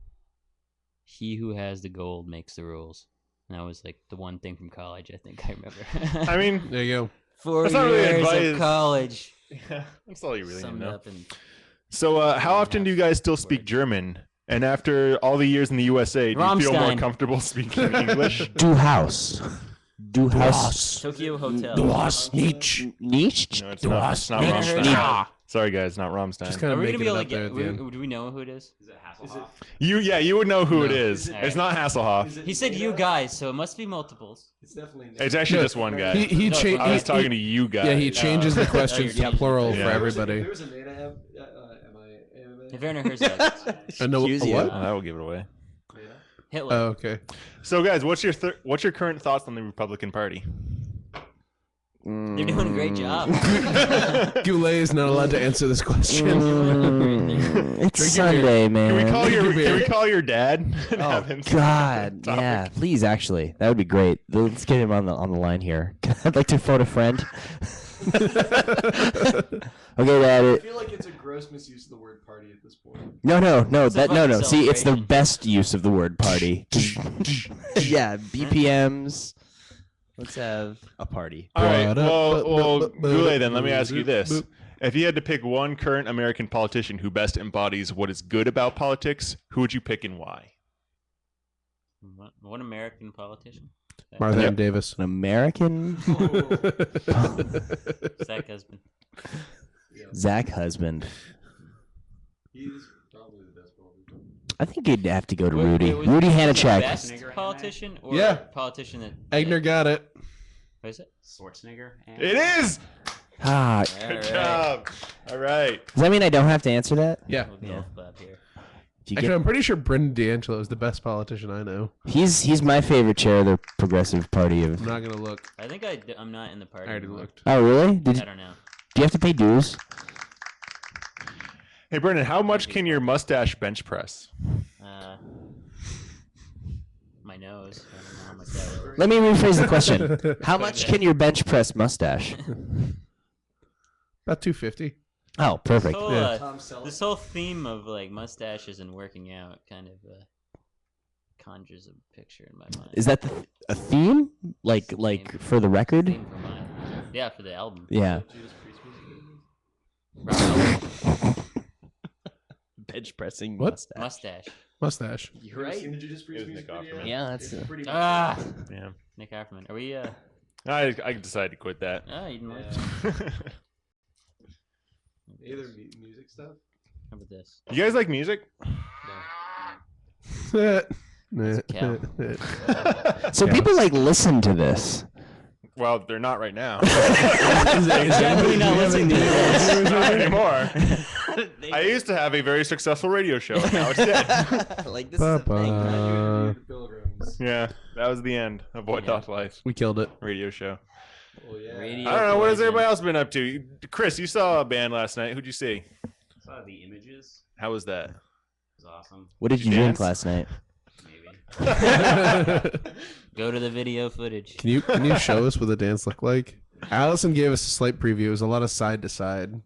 He who has the gold makes the rules." And that was like the one thing from college I think I remember. I mean, There you go. 4 That's not really years advice. of college. yeah, that's all you really need to Summed know. up in So, how often do you guys still speak German? And after all the years in the USA, do you feel more Rammstein. comfortable speaking English? Du Haus. Du Haus. Tokyo Hotel. Du hast nicht. Nicht? No, it's not. It's not Never heard Rammstein. Sorry, guys, not Rammstein. Just kind Are of we making gonna it be able up to there get? at the end. Do we know who it is? Is it You would know who it No. is. Is it- It's not Hasselhoff. is it He said Nina? you guys, so it must be multiples. It's definitely. It's actually No, just one guy. He No, changed. I was talking to you guys. Yeah, he changes the questions you're to plural changing for the- everybody. There was a Nina am I If Werner Herzog, I know Excuse you. what? Oh, that will give it away. Nina? Hitler. Oh, okay. So, guys, what's your current thoughts on the Republican Party? They're doing a great job. Goulet is not allowed to answer this question. It's Drink your beer. Sunday, Can we man. call your Your beer. Can we call your dad? And Oh have him God, topic? yeah. Please, actually, that would be great. Let's get him on the line here. I'd like to phone a friend. Okay, I Dad. feel like it's a gross misuse of the word party at this point. No. It's a No. fucking See, it's the celebration. best use of the word party. Yeah, BPMs. Let's have a party. All right. Well, Boop, Goulet, then let me ask you this: boop. if you had to pick one current American politician who best embodies what is good about politics, who would you pick and why? What American politician? Martha Yep. M. Davis. An American Zach Husband. Yeah, Zach husband. he's probably the best politician. I think you'd have to go to Wait, Rudy. was- Rudy was the Hanachek. Best politician or Yeah. politician or politician that Egner got it. politician that Egner got it. what is it? It is. Ah, Schwarzenegger. It is. ah. Good job. All right. Does that mean I don't have to answer that? Yeah. We'll Yeah. golf club here. If you Actually, get, I'm pretty sure Brendan D'Angelo is the best politician I know. he's my favorite chair of the Progressive Party I'm of. not gonna look. I think I'm not in the party. I already anymore. looked. Oh really? I Do don't know. you have to pay dues? Hey, Brendan, how much can your mustache bench press? My nose. I don't know how much that is. Let me rephrase the question. How much can your bench press mustache? About 250. Oh, perfect. Whole, Yeah. Tom Selleck. This whole theme of like mustaches and working out kind of conjures a picture in my mind. Is that a theme? Like Theme. for the record? Theme for mine. Yeah, for the album. Yeah. Judas Priest music. Bench pressing What? Mustache. Mustache. You ever seen the Judas Priest It was music Nick video? Offerman. Yeah, that's It's pretty Ah, Yeah. Nick Offerman. Are we? I decided to quit that. Oh, you didn't like. Yeah. Either music stuff. How about this? You guys like music? No. cow. So people like listen to this. Well, they're not right now. Definitely not listening to this. Not anymore. I used to have a very successful radio show. And now it's dead. Like this is a thing. Ba-ba. The Pilgrims. Yeah, that was the end of WhatDothLife We killed it. radio show. Oh yeah. Radio I don't know. What has Poison. everybody else been up to? Chris, you saw a band last night. Who'd you see? Saw the images. How was that? It was awesome. What did Did you you drink dance? last night? Maybe. Go to the video footage. Can you show us what the dance looked like? Allison gave us a slight preview. It was a lot of side to side.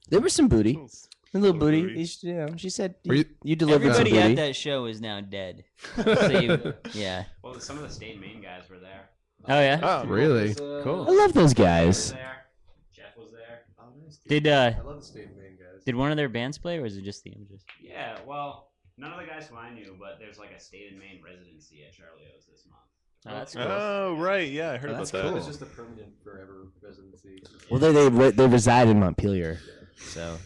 There was some booty. A little booty. booty. She said Were you, you- delivered some Everybody booty. at that show is now dead. So yeah. Well, some of the State Maine guys were there. Oh yeah. Oh, Really? Cool. I love those Was guys. there. Jeff was there. Oh, nice, dude. Did I love the State Maine guys. did one of their bands play, or was it just the images? Yeah. Well, none of the guys who I knew, but there's like a State and Maine residency at Charlie O's this month. Oh, that's cool. Oh, right. Yeah, I heard about That's that. cool. It's just a permanent forever residency. Well, they reside in Montpelier, so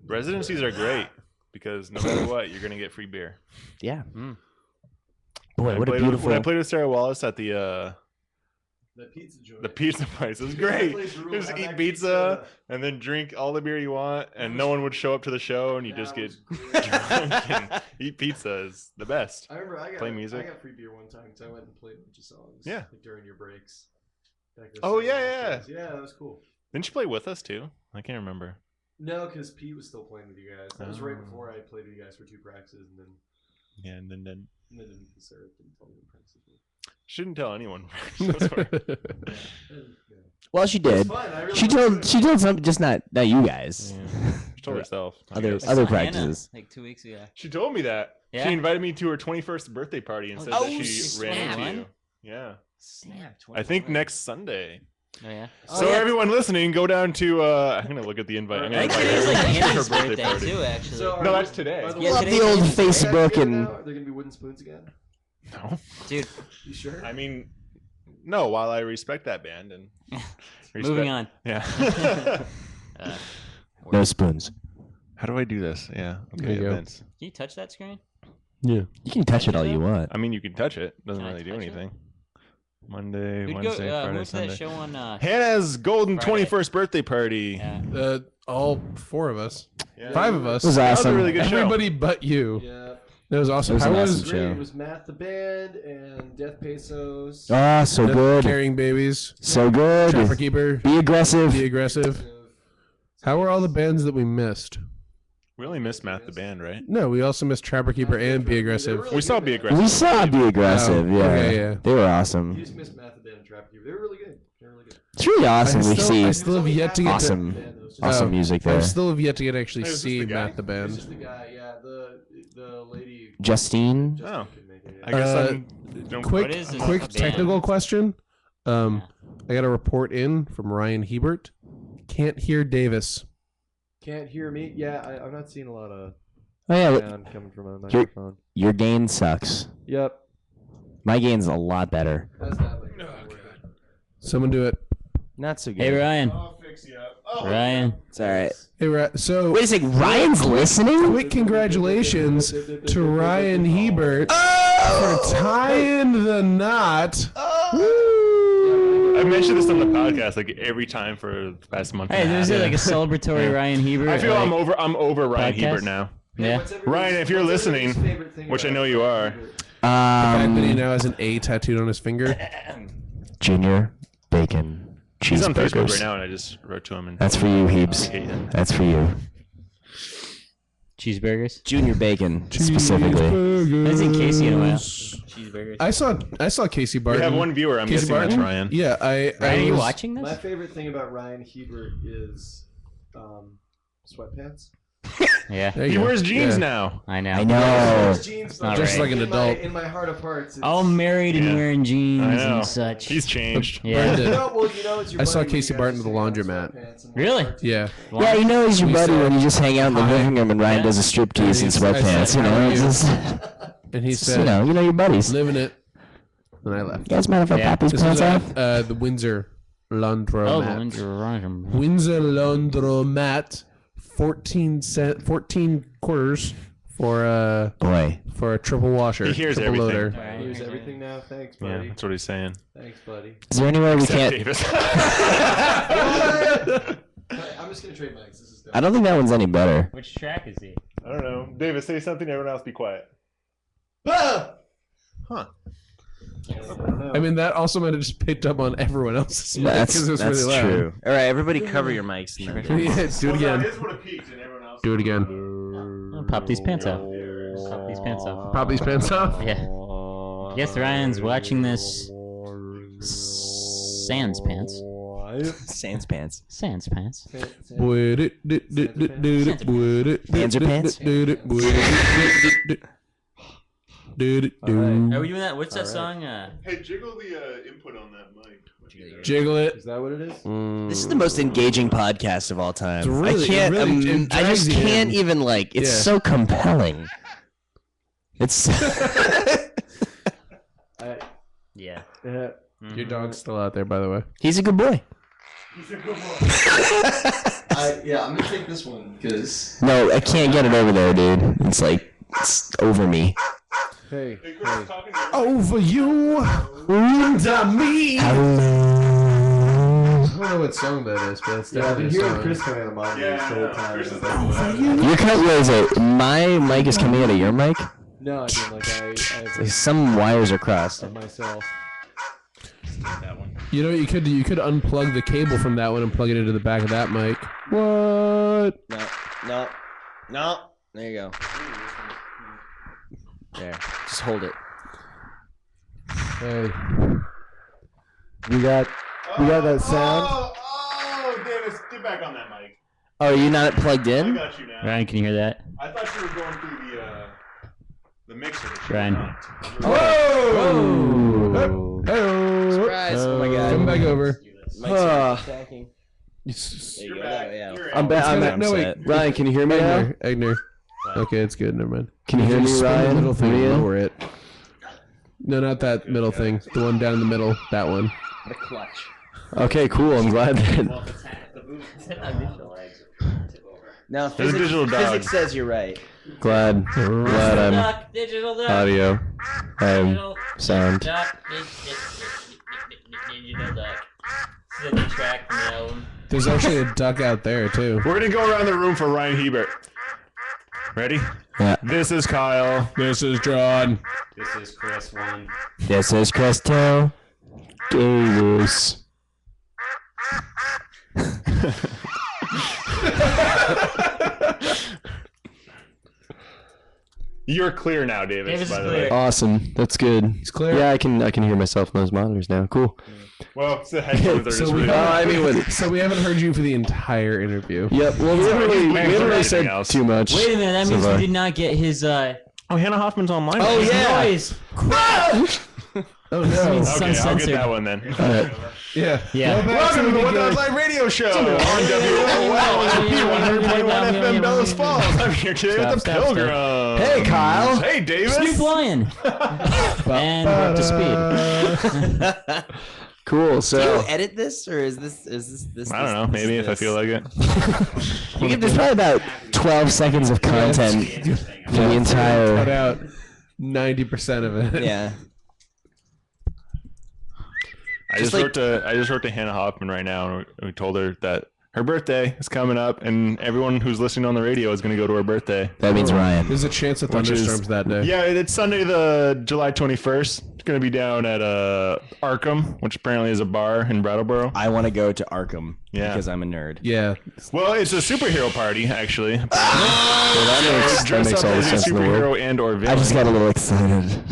Residencies are great because no matter what, you're gonna get free beer. yeah. Mm. Boy, When I what a played beautiful. When I played with Sarah Wallace at the pizza joint. the pizza place, it was That great. place rules. Just I've eat actually pizza said and then drink all the beer you want, and no one would show up to the show, and you that just get was great. drunk and eat pizza is the best. I remember I got Play music. I got free beer one time because I went and played a bunch of songs. Yeah. Like during your breaks. Back this Oh, summer. yeah. Yeah, that was cool. Didn't you play with us too? I can't remember. No, because Pete was still playing with you guys. That was right Oh. before I played with you guys for 2 practices, and then Yeah, and then Sarah didn't tell me the practices. shouldn't tell anyone. And, yeah. Well, she It was did. fun. I really She wanted told to- she told some, just not you guys. She told herself. I Other- guess. other I saw Hannah, practices. like 2 weeks ago. She told me that. Yeah? She invited me to her 21st birthday party and said Oh, that she snap. ran into When? you. Yeah. Snap. I think next Sunday. Oh yeah. So everyone listening, go down to. I'm gonna look at the invite. I'm I gonna think invite today's like everyone to her Hannah's birthday party. too, actually. So No, are that's we- today. are the Yeah, Love wooden today's the old spoons back Facebook together and now? Are there gonna be wooden spoons again? No, Dude, You sure? I mean, no. While I respect that band and moving on. Yeah. no spoons. How do I do this? Yeah. There Okay. you go. Events. Can you touch that screen? Yeah. You can touch it all you want. I mean, you can touch it. Doesn't Can I really do touch it? anything. Monday, Who'd Wednesday, go, Friday, what's Sunday. that show on? Hannah's golden Friday. 21st birthday party. Yeah. All 4 of us. Yeah. 5 of us. It was That was a awesome. really good show. Everybody but you. Yeah. That was awesome. It was How an was awesome Great. show. It was Math the Band and Death Pesos. Ah, so good. Carrying babies? So good. Trapper Keeper. Be aggressive. Be aggressive. How were all the bands that we missed? We only missed Matt the band, right? No, we also missed Trapper Keeper and Be Aggressive. We saw Be Aggressive. We saw Be Aggressive. Oh, Yeah. okay, yeah. They were You awesome. just missed Math the Band and Trap Keeper. They were really good. They were really good. It's really awesome. We I see still have yet to get awesome, Band, though. It's just- awesome Oh, music I there. still have yet to get actually Hey, was this see the guy? Matt the It's band. just the guy, yeah. The lady. Justine. Justin Oh. couldn't make it, I yeah. guess Quick, What is this quick band? technical question. I got a report in from Ryan Hebert. Can't hear Davis. Can't hear me. Yeah, I'm not seeing a lot of Oh yeah, sound coming from a microphone. your gain sucks. Yep. My gain's a lot better. That's not like Someone do it. Not so good. Hey Ryan. I'll fix you up. Ryan. It's all right. Hey, so Wait a second. Ryan's listening? quick congratulations to Ryan Hebert for tying the knot. I mentioned this on the podcast like every time for the past month. Hey, and a there's half. like a celebratory Ryan Hebert. I feel like, I'm over Ryan podcast? Hebert now. Yeah. Ryan, if you're listening, which I know you are, The fact that he now has an A tattooed on his finger. Junior Bacon he's on Facebook cheeseburgers. right now, and I just wrote to him. And That's for you, Heebs. hate him. That's for you. Cheeseburgers. Junior Bacon, specifically. I haven't seen Casey in a while. Cheeseburgers. I saw Casey We Barton. have one viewer. I'm Casey guessing that's Barton? Ryan. Yeah, I Ryan, are you was- watching My this? favorite thing about Ryan Hebert is sweatpants. Yeah. There you He go. wears jeans Yeah. now. I know. I know. Jeans, not but right. like an in adult. in my heart of hearts, it's, All married and Yeah. wearing jeans I know. and such. He's changed. Yeah. Brendan. it's your I saw buddy when Casey you guys Barton just at the hang out in laundromat. sweatpants and Really? watch Yeah. Yeah, you know he's your We buddy said when you just hang out in the hi. living room and Ryan Yeah. does a striptease in I said, sweatpants. You "How know, are it's you?" just, And he you said, know your buddies. You living it. And I left. guys mind if I Yeah. pop these This pants is off? the Windsor Oh, Laundromat. the Windsor Laundromat, 14 quarters for a Boy. triple washer. He hears triple everything. loader. Here's everything now. Thanks, Yeah, buddy. that's what he's saying. Thanks, buddy. Is there any way we Except can't? Davis. I'm just gonna trade mics. This is I don't think that one's any better. Which track is he? I don't know. Davis, say something. Everyone else be quiet. Ah! Huh. I mean, that also might have just picked up on everyone else's. That's because it was really loud. true. All right, everybody, cover your mics. And then- Yeah, do it again. would have peaked, and everyone else. Do it again. Oh, pop these pants off. Pop these pants off. Pop these pants off. Yeah. Yes, Ryan's watching this. Sans pants. Sans pants. Sans pants. Panzer pants? Are we doing that? What's that song? Hey, jiggle the input on that mic. Jiggle it. Is that what it is? This is the most engaging podcast of all time. It's really- I can't. it really- it I just drags you can't in. even like. It's Yeah. so compelling. It's. Yeah. Your dog's still out there, by the way. He's a good boy. Yeah, I'm gonna take this one because. No, I can't get it over there, dude. It's like it's over me. Hey, Over you, under me. I don't know what song that is, but it's yeah, I've been definitely a hearing song. Chris coming out of the monitor this whole time. Chris is Your cut was it? My mic is coming out of your mic. No, I mean like I Some wires are crossed. of myself. You know, you could unplug the cable from that one and plug it into the back of that mic. What? No. There you go. There. Just hold it. Hey, we got that sound. Oh, Davis, get back on that mic. Oh, are you not plugged I in? got you now. Ryan, can you hear that? I thought you were going through the mixer. But Ryan. Whoa! Hey! Surprise! Oh my god. Come back over. Stacking. You're back. You're I'm out. back. I'm No, wait. set. Ryan, can you hear me now? Egner. Okay, it's good. Never mind. Can you hear me, Spin the Ryan? middle thing. Maria? Lower it. No, not that middle thing. The one down in the middle. That one. Okay, cool. I'm glad that. Now, There's a digital dog. physics says you're right. Glad I'm Digital duck. audio. I'm sound. Digital duck. This is a new track from the album. There's actually a duck out there too. We're gonna go around the room for Ryan Hebert. Ready? Yeah. This is Kyle. This is John. This is Chris 1. This is Crystal Davis. You're clear now, Davis. Davis by is the clear. way. Awesome. That's good. It's clear. Yeah, I can hear myself on those monitors now. Cool. Well, it's the headphones are So just we really. I mean, with, So we haven't heard you for the entire interview. yep. Well, we haven't really said Anything else. too much. Wait a minute, that so means far. we did not get his Oh, Hannah Hoffman's online. Oh, yeah. noise. Oh That no. means Okay, I'll get uncensored. that one then. All right. Yeah. Yeah. Welcome to the WhatDothLife radio show on WOLP 100.1 FM Bellows Falls. I'm here today with the Stop. Pilgrims. Hey, Kyle. Hey, Davis. Snoop Lion. And we're up to speed. Cool. Do So you edit this, or is this? I don't know. Maybe if I feel like it. there's probably about 12 seconds of content for the entire. Cut out 90% of it. Yeah. I just wrote to Hannah Hoffman right now, and we told her that her birthday is coming up, and everyone who's listening on the radio is going to go to her birthday. That means Ryan. There's a chance of Which is- thunderstorms that day. Yeah, it's Sunday, the July 21st. It's going to be down at Arkham, which apparently is a bar in Brattleboro. I want to go to Arkham Yeah. because I'm a nerd. Yeah. Well, it's a superhero party, actually. Well, that Dress makes up all the as a sense in the world. superhero and or I villain. just got a little excited.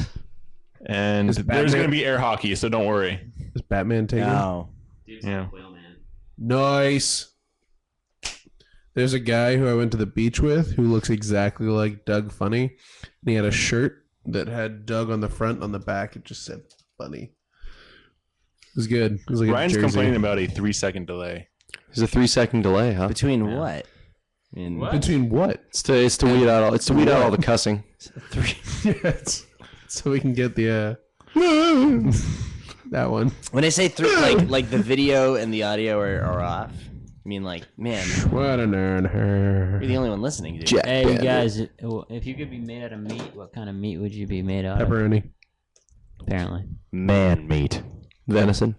And Is there's Batman- going to be air hockey, so don't worry. Is Batman taking? No. Dude's Yeah. like Whale Man. Nice. There's a guy who I went to the beach with who looks exactly like Doug Funny. And he had a shirt that had Doug on the front. On the back, it just said Funny. It was good. It was like Ryan's a jersey. complaining about a 3-second delay. There's a 3-second delay, huh? Between what? In What? Between what? It's to weed out all the cussing. So we can get the that one. When I say like the video and the audio are off, I mean like, man, What an earner. you're the only one listening, dude. Jack Hey, you Bandit. guys, if you could be made out of meat, what kind of meat would you be made out of? Pepperoni. Apparently. Man meat. Venison.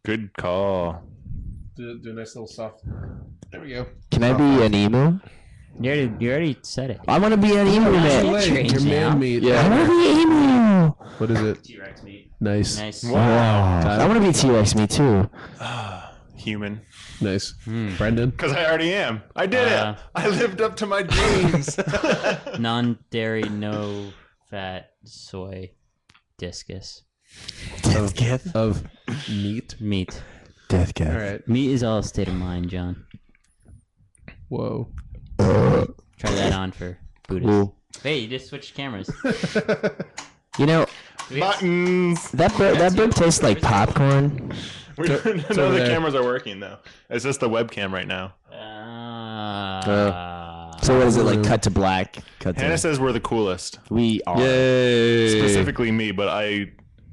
Good call. Do a nice little soft. There we go. Can I be an emu? You already said it. I want to be an emu, man. Wait, Wait, your now. man meat. Yeah. I want to be an emu. What is it? T-Rex meat. Nice. Nice. Wow. I want to be T-Rex meat too. Human. Nice. Brendan. Because I already am. I did Uh, it. I lived up to my dreams. Non-dairy, no fat, soy, discus. Of meat. Meat. Death All cat. right. Meat is all a state of mind, John. Whoa. Try that on for Buddhists. Cool. Hey, you just switched cameras. You know, Buttons. that burp tastes like popcorn. None of the there. cameras are working, though. It's just the webcam right now. So what is it, like cut to black? Cut Hannah to... says we're the coolest. We are. Yay. Specifically me, but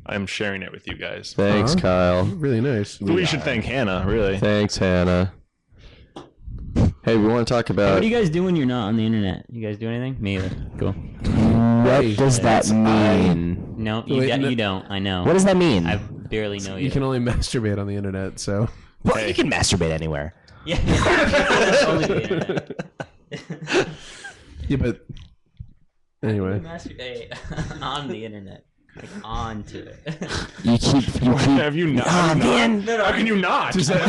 I'm sharing it with you guys. Thanks, Kyle. Really nice. We should thank Hannah, really. Thanks, Hannah. Hey, we want to talk What about... do you guys do when you're not on the internet? You guys do anything? Me either. Cool. What does that mean? No, Wait, no- you don't. I know. What does that mean? I barely know you. You can only masturbate on the internet, so. Well, Hey. you can masturbate anywhere. Yeah. That's only the internet. Yeah, but anyway. Masturbate on the internet. Like onto it. You keep... Have you not? Oh, man. How can you not? Does that,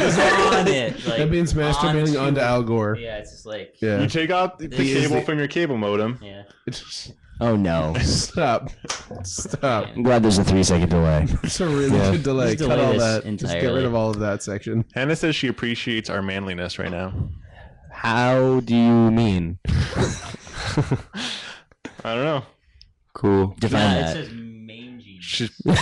on it. Like, that means masturbating onto Al Gore. Yeah, it's just like. Yeah. You take out the This is cable the- from your cable modem. Yeah. Oh, no. Stop. Stop. I'm glad there's a 3-second delay. It's a really Yeah. good delay. Just Cut delay all this that. Just get rid entirely. of all of that section. Hannah says she appreciates our manliness right now. How do you mean? I don't know. Cool. Yeah, Define it that. says mangy. She's... Oh.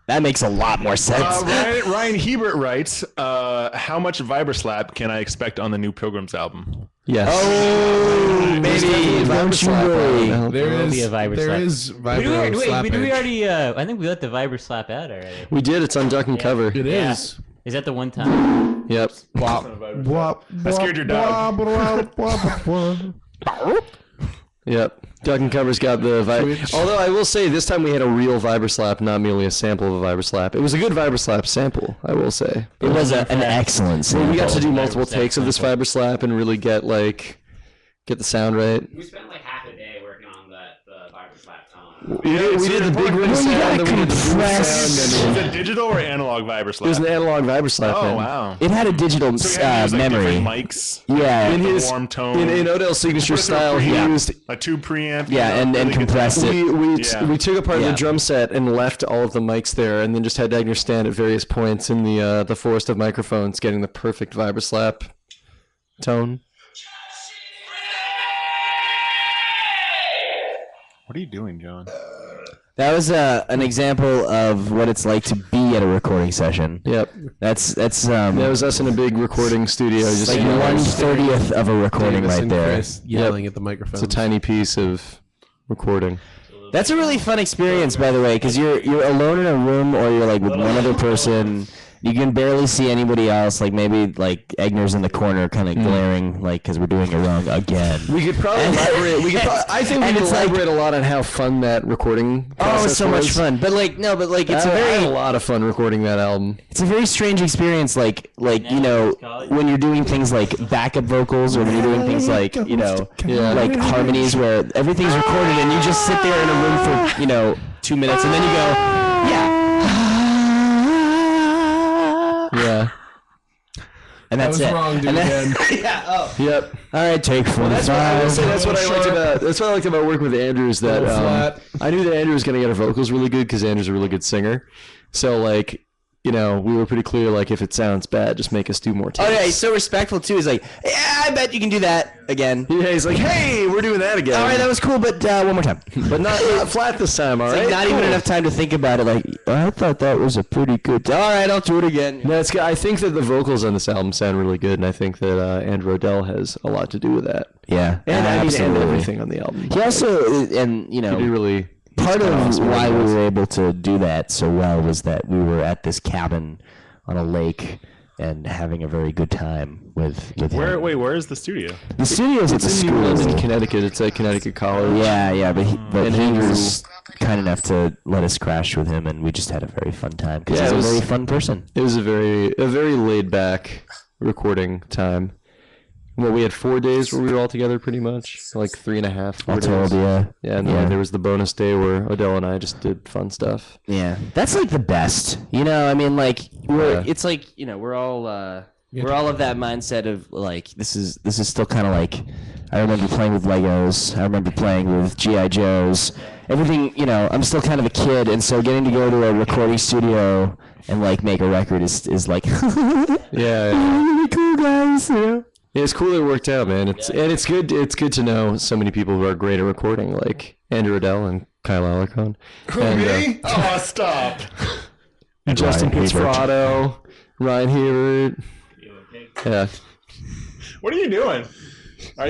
That makes a lot more sense. Ryan Hebert writes, how much Viberslap can I expect on the new Pilgrims album? Yes. Oh, baby, don't you worry. There will is be a Viber there slap. is Wait, Viber slap did we edge. already? I think we let the Viber slap out already. We did. It's on Duck and Cover. It Yeah. is. Is that the one time? Yep. I scared your dog. Yep. Duck and Cover's got the Which- Although I will say, this time we had a real Viber slap, not merely a sample of a Viber slap. It was a good Viber slap sample, I will say. It was an excellent sample. We got to do multiple takes of this Viber slap and really get the sound right. We spent like half a day working on the Viber slap tone. We did the big ring sound, then we did the blue Is sound, it digital or analog Viberslap? it was an analog Viber slap. Oh, man. wow. It had a digital So we had to use, like, memory. different mics. Yeah, in the his warm tone. in Odell's signature Put it through a style, he preamp, used a tube preamp. Yeah, and really good compressed sound. it. We took apart Yeah. the drum set and left all of the mics there, and then just had Dagner stand at various points in the forest of microphones, getting the perfect Viber slap tone. What are you doing, John? That was an example of what it's like to be at a recording session. Yep, That's that was us in a big recording studio, just like yelling. 1/30th of a recording Davis right and there. Chris yelling at the microphone. It's a tiny piece of recording. That's a really fun experience, by the way, because you're alone in a room or you're like with one other person. You can barely see anybody else. Like maybe like Egner's in the corner, kind of glaring, like because we're doing it wrong again. We could probably elaborate. I think we could elaborate a lot on how fun that recording process it's so much fun. But like it's I had a lot of fun recording that album. It's a very strange experience. Like you know, when you're doing things like backup vocals or when you're doing things like like harmonies where everything's recorded and you just sit there in a room for 2 minutes and then you go Yeah. and that's That was it. wrong, dude, And again. Yep. All right, take 45. That's what I liked about working with Andrew is that I knew that Andrew was gonna get our vocals really good because Andrew's a really good singer. So like, we were pretty clear, like, if it sounds bad, just make us do more takes. Oh yeah, he's so respectful too. He's like, yeah, I bet you can do that again. Yeah, he's like, hey, we're doing that again. All right, that was cool, but one more time. But not flat this time, all It's right? like not even enough time to think about it. Like, I thought that was a pretty good. All right, I'll do it again. No, it's good. I think that the vocals on this album sound really good, and I think that Andrew Odell has a lot to do with that. Yeah, And absolutely. everything on the album. He also, and He did really... part of awesome why we vocals. were able to do that so well was that we were at this cabin on a lake and having a very good time with him. Where is the studio? The studio's at the It's in school. New London, Connecticut. It's at Connecticut College. Yeah, but he Andrew- was kind enough to let us crash with him, and we just had a very fun time because Yeah, he's it a was- very fun person. It was a very laid back recording time. Well, we had 4 days where we were all together pretty much, like 3.5, 4 All days. told, yeah. Yeah, and then there was the bonus day where Odell and I just did fun stuff. Yeah, that's like the best. I mean, like Yeah. it's like we're all of that mindset of like this is still kind of like I remember playing with Legos. I remember playing with GI Joes. Everything, I'm still kind of a kid, and so getting to go to a recording studio and like make a record is like Yeah. really cool, guys. Yeah, it's cool that it worked out, man. It's good to know so many people who are great at recording, like Andrew Odell and Kyle Alarcon. And, Oh, stop. and Justin Ryan Hebert. Pizzarato, Ryan Hebert. Yeah. What are you doing? Are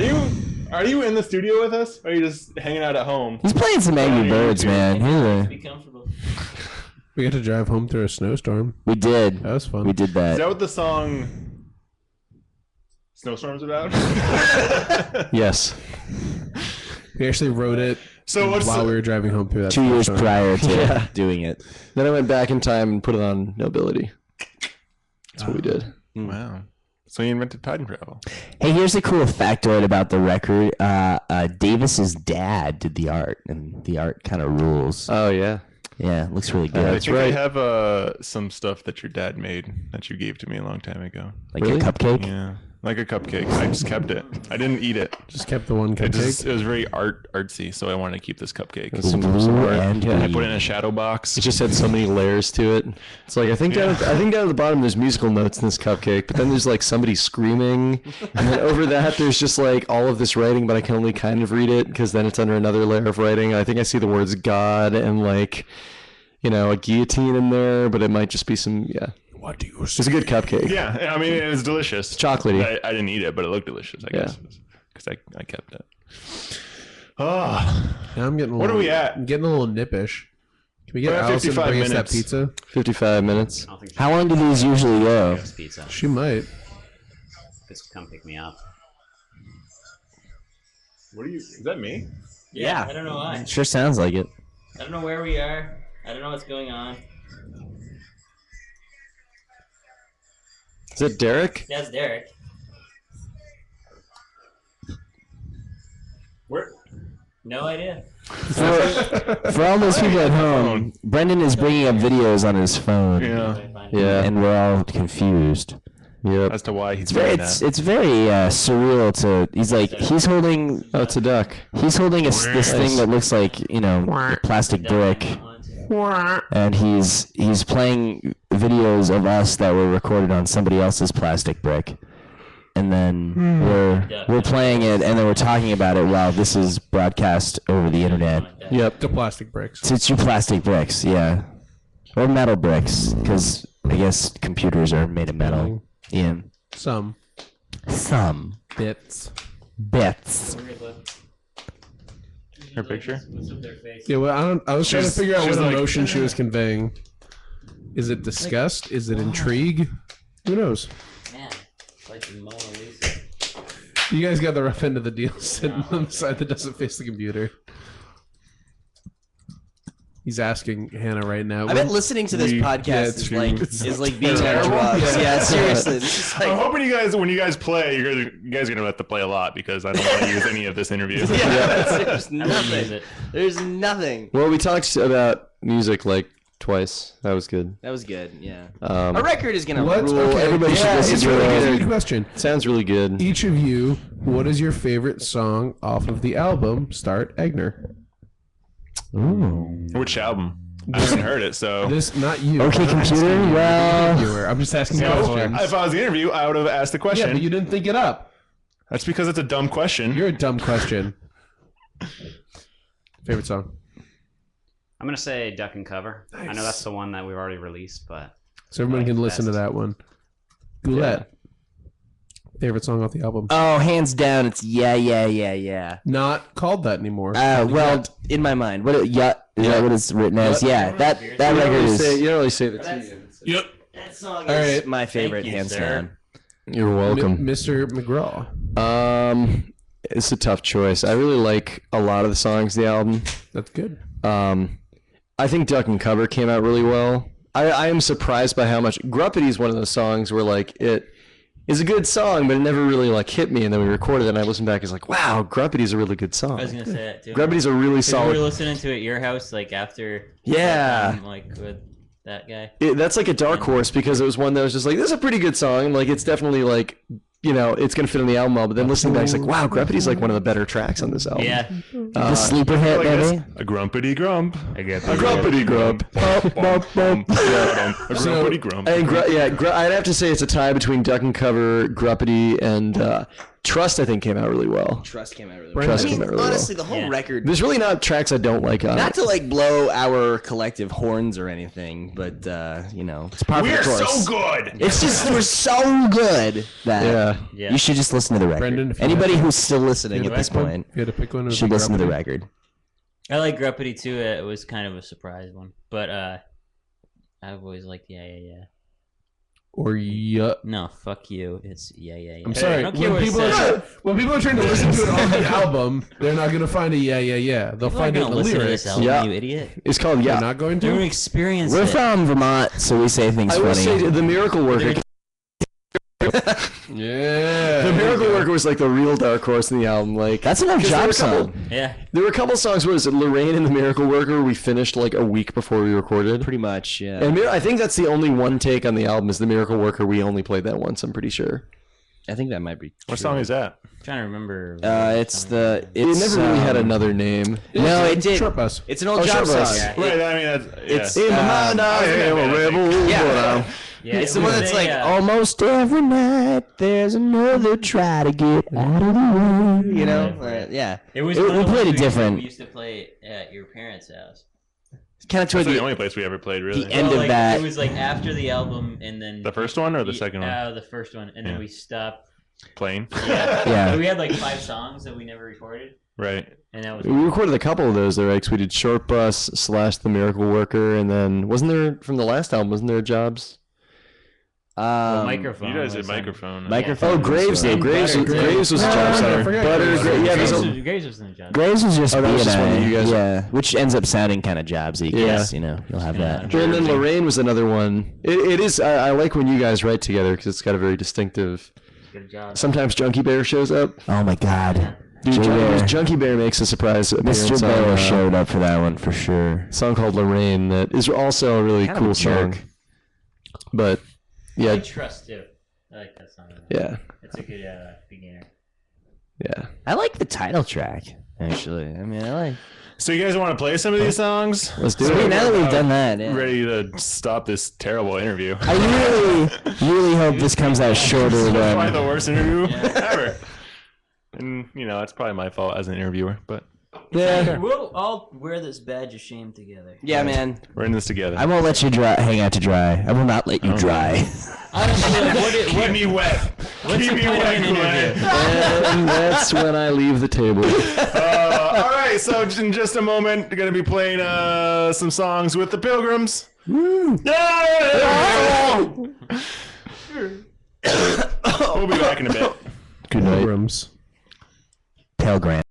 you in the studio with us? Or are you just hanging out at home? He's playing some Angry Birds, man. Be comfortable. We got to drive home through a snowstorm. We did. That was fun. We did Is that. that what the song Snowstorm's about? Yes. We actually wrote it So what's while we were driving home through that 2 years snowstorm. prior to Yeah. doing it. Then I went back in time and put it on Nobility. That's what we did. Wow. So you invented time travel. Hey, here's a cool factoid about the record. Davis's dad did the art, and the art kind of rules. Oh, yeah. Yeah, it looks really I good. think right. I have some stuff that your dad made that you gave to me a long time ago. Like Really? a cupcake. Yeah, like a cupcake. I just kept it. I didn't eat it. Just kept the one It cupcake. was very artsy, so I wanted to keep this cupcake. Some Blue art. and Yeah. I green. put it in a shadow box. It just had so many layers to it. It's like I think down at the bottom there's musical notes in this cupcake, but then there's like somebody screaming, and then over that there's just like all of this writing, but I can only kind of read it because then it's under another layer of writing. I think I see the words God and like a guillotine in there, but it might just be some What do you It's a good cupcake. Yeah, I mean it was delicious. Chocolatey. I didn't eat it, but it looked delicious. I Yeah. guess because I kept it. Oh, Now I'm getting. What are we at? I'm getting a little nippish. Can we get We're at Allison to 55 bring us that minutes. pizza? 55 minutes. I don't think How long do these usually go? she's pizza. She might. Just come pick me up. what are you? Is that me? Yeah, I don't know why. Sure sounds like it. I don't know where we are. I don't know what's going on. Is that Derek? That's Derek. Where? No idea. For all those people at home, Brendan is bringing up videos on his phone. Yeah. Yeah. And we're all confused. Yep. As to why he's It's very, doing that. it's very surreal to. He's holding. Oh, it's a duck. He's holding this thing that looks like a plastic brick, and he's playing videos of us that were recorded on somebody else's plastic brick, and then we're playing it, and then we're talking about it while this is broadcast over the internet. Yep. The plastic bricks. So it's your plastic bricks, yeah, or metal bricks, because I guess computers are made of metal. Yeah, Some some bits. bits. Her picture? What's with their face? Yeah, well, I was trying to figure out she's what like- emotion she was conveying. Is it disgust? Is it intrigue? Who knows? Man, it's like the Mona Lisa. You guys got the rough end of the deal sitting on the side that doesn't face the computer. He's asking Hannah right now. I bet listening to this podcast is like being on terrible. drugs. Yeah. Yeah, seriously. This is I'm like, hoping you guys, when you guys play, you guys are gonna have to play a lot because I don't want to use any of this interview. there's Use nothing. it. There's nothing. Well, we talked about music like twice. That was good. That was good. Yeah. Um, A record is gonna What? rule. Okay. Everybody should yeah, listen it's to really it. good. It's a good question. Sounds really good. Each of you, what is your favorite song off of the album Start Egner? Which album? I haven't heard it, so. This, not you. Okay, I'm computer, asking you, well- the interviewer. I'm just asking No, questions. if I was the interview, I would have asked the Yeah, question. but you didn't think it up. That's because it's a dumb question. You're a dumb question. Favorite song? I'm gonna say Duck and Cover. I know that's the one that we've already released, but So everyone can listen to that one. Goulette. Favorite song off the album? Oh, hands down, it's yeah. Not called that anymore. Well, in my mind, what? Yeah, is that what it's written as? Yeah, that You record don't really is. say, you don't really say the T. Yep. That song All is right. my favorite, you, hands sir. down. You're welcome. Mr. McGraw. It's a tough choice. I really like a lot of the songs of the album. That's good. I think Duck and Cover came out really well. I am surprised by how much Gruppity is one of those songs where like it is a good song, but it never really like hit me. And then we recorded it, and I listened back. It's like, wow, Gruppity is a really good song. I was gonna say that too. Gruppity's a really 'Cause we were solid. listening to it at your house, like after. Yeah. Like with that guy. That's like a dark horse because it was one that was just like, this is a pretty good song. Like it's definitely like, you know, it's gonna fit on the album well. But then listening back, it's like, wow, Gruppity's like one of the better tracks on this album. Yeah. The sleeper hit, Like this. baby. A grumpity grump. I get A Grumpity Grump. A grumpity grump. And I'd have to say it's a tie between Duck and Cover, Gruppity, and Trust. I think came out really well. Trust came out really well. Trust I came mean, out really honestly, the whole Yeah. record. There's really not tracks I don't like on Not it. to like blow our collective horns or anything, but you know, it's par for We the are course. so good. It's just we're so good that Yeah. Yeah. you should just listen to the record. Brendan, if you Anybody had- who's still listening If at this point you had to pick one, it would should be listen to the Grumpity. record. I like Gruppity too. It was kind of a surprise one, but I've always liked yeah. Or yeah. No, fuck you. It's yeah. I'm sorry. I don't care what it When says. people are trying to listen to it on the album, they're not going to find a yeah. They'll People find it in aren't gonna the listen to lyrics. this album, Yeah. you idiot. It's called They're Yeah. not going They're gonna to. experience We're it. from Vermont, so we say things I will funny. say the Miracle Worker. Yeah. The Miracle Worker was like the real dark horse in the album. Like That's an old 'cause there were job a couple- song. Yeah. There were a couple songs. What is it? Lorraine and the Miracle Worker. We finished like a week before we recorded. Pretty much, yeah. And I think that's the only one take on the album is the Miracle Worker. We only played that once. I'm pretty sure. I think that might be. What song is that? I'm trying to remember. It's the. It It's never really had um, another name. No, it did. Short bus. It's an old Oh, job Short song. Bus. Yeah. Right, I mean, that's, It's In my mind, I am a rebel. Yeah. Yeah, It's it the one was that's a, like Almost every night, there's another try to get out of the way. you know, yeah. It was. we one of the played ones it different. We used to play at your parents' house. Kind of toward That's the the only place we ever played, really. the end Well, of like, that. It was like after the album, and then The first one or the second one? The first one, and then Yeah. we stopped. Playing. Yeah. Yeah. We had like 5 songs that we never recorded, Right. and that was. We recorded a couple of those there, right? 'Cause we did Short Bus / The Miracle Worker, and then wasn't there from the last album? Wasn't there Jobs? The microphone. You guys did was on- microphone. Microphone. Oh, Graves did. And Graves Butter. was a No, job no, no, center. forget Butter, Graves. yeah, Graves there's a, was- Graves was in the job. Graves was just Oh, that was just one of you guys. yeah, which ends up sounding kind of jobsy. Yeah. Yes, you know, you'll have that. and then Lorraine was another one. It is. I like when you guys write together because it's got a very distinctive. Good job. Sometimes Junkie Bear shows up. Oh my God, Dude, Jay Bear. Junkie Bear makes a surprise appearance Mr. on Bear a showed up for that one for sure. song called Lorraine that is also a really Kind of cool a jerk. song. But I yeah, like Trust too. I like that song. yeah, It's a good beginner. yeah. I like the title track actually. I mean, I like. So you guys want to play some of these songs? Let's do Sweet, it. now that we've done that, yeah. Ready to stop this terrible interview. I really hope this comes out shorter This is probably than. the worst interview ever. And, you know, it's probably my fault as an interviewer, but We'll all wear this badge of shame together. Yeah, man. we're in this together. I won't let you hang out to dry. I will not let you dry. Honestly, like, Keep me wet. what's Keep the me point of wet, an interview? Glenn. And that's when I leave the table. All right, so in just a moment, we're gonna be playing some songs with the Pilgrims. Yeah! We'll be back in a bit. Good night. Pilgrims. Pilgrim.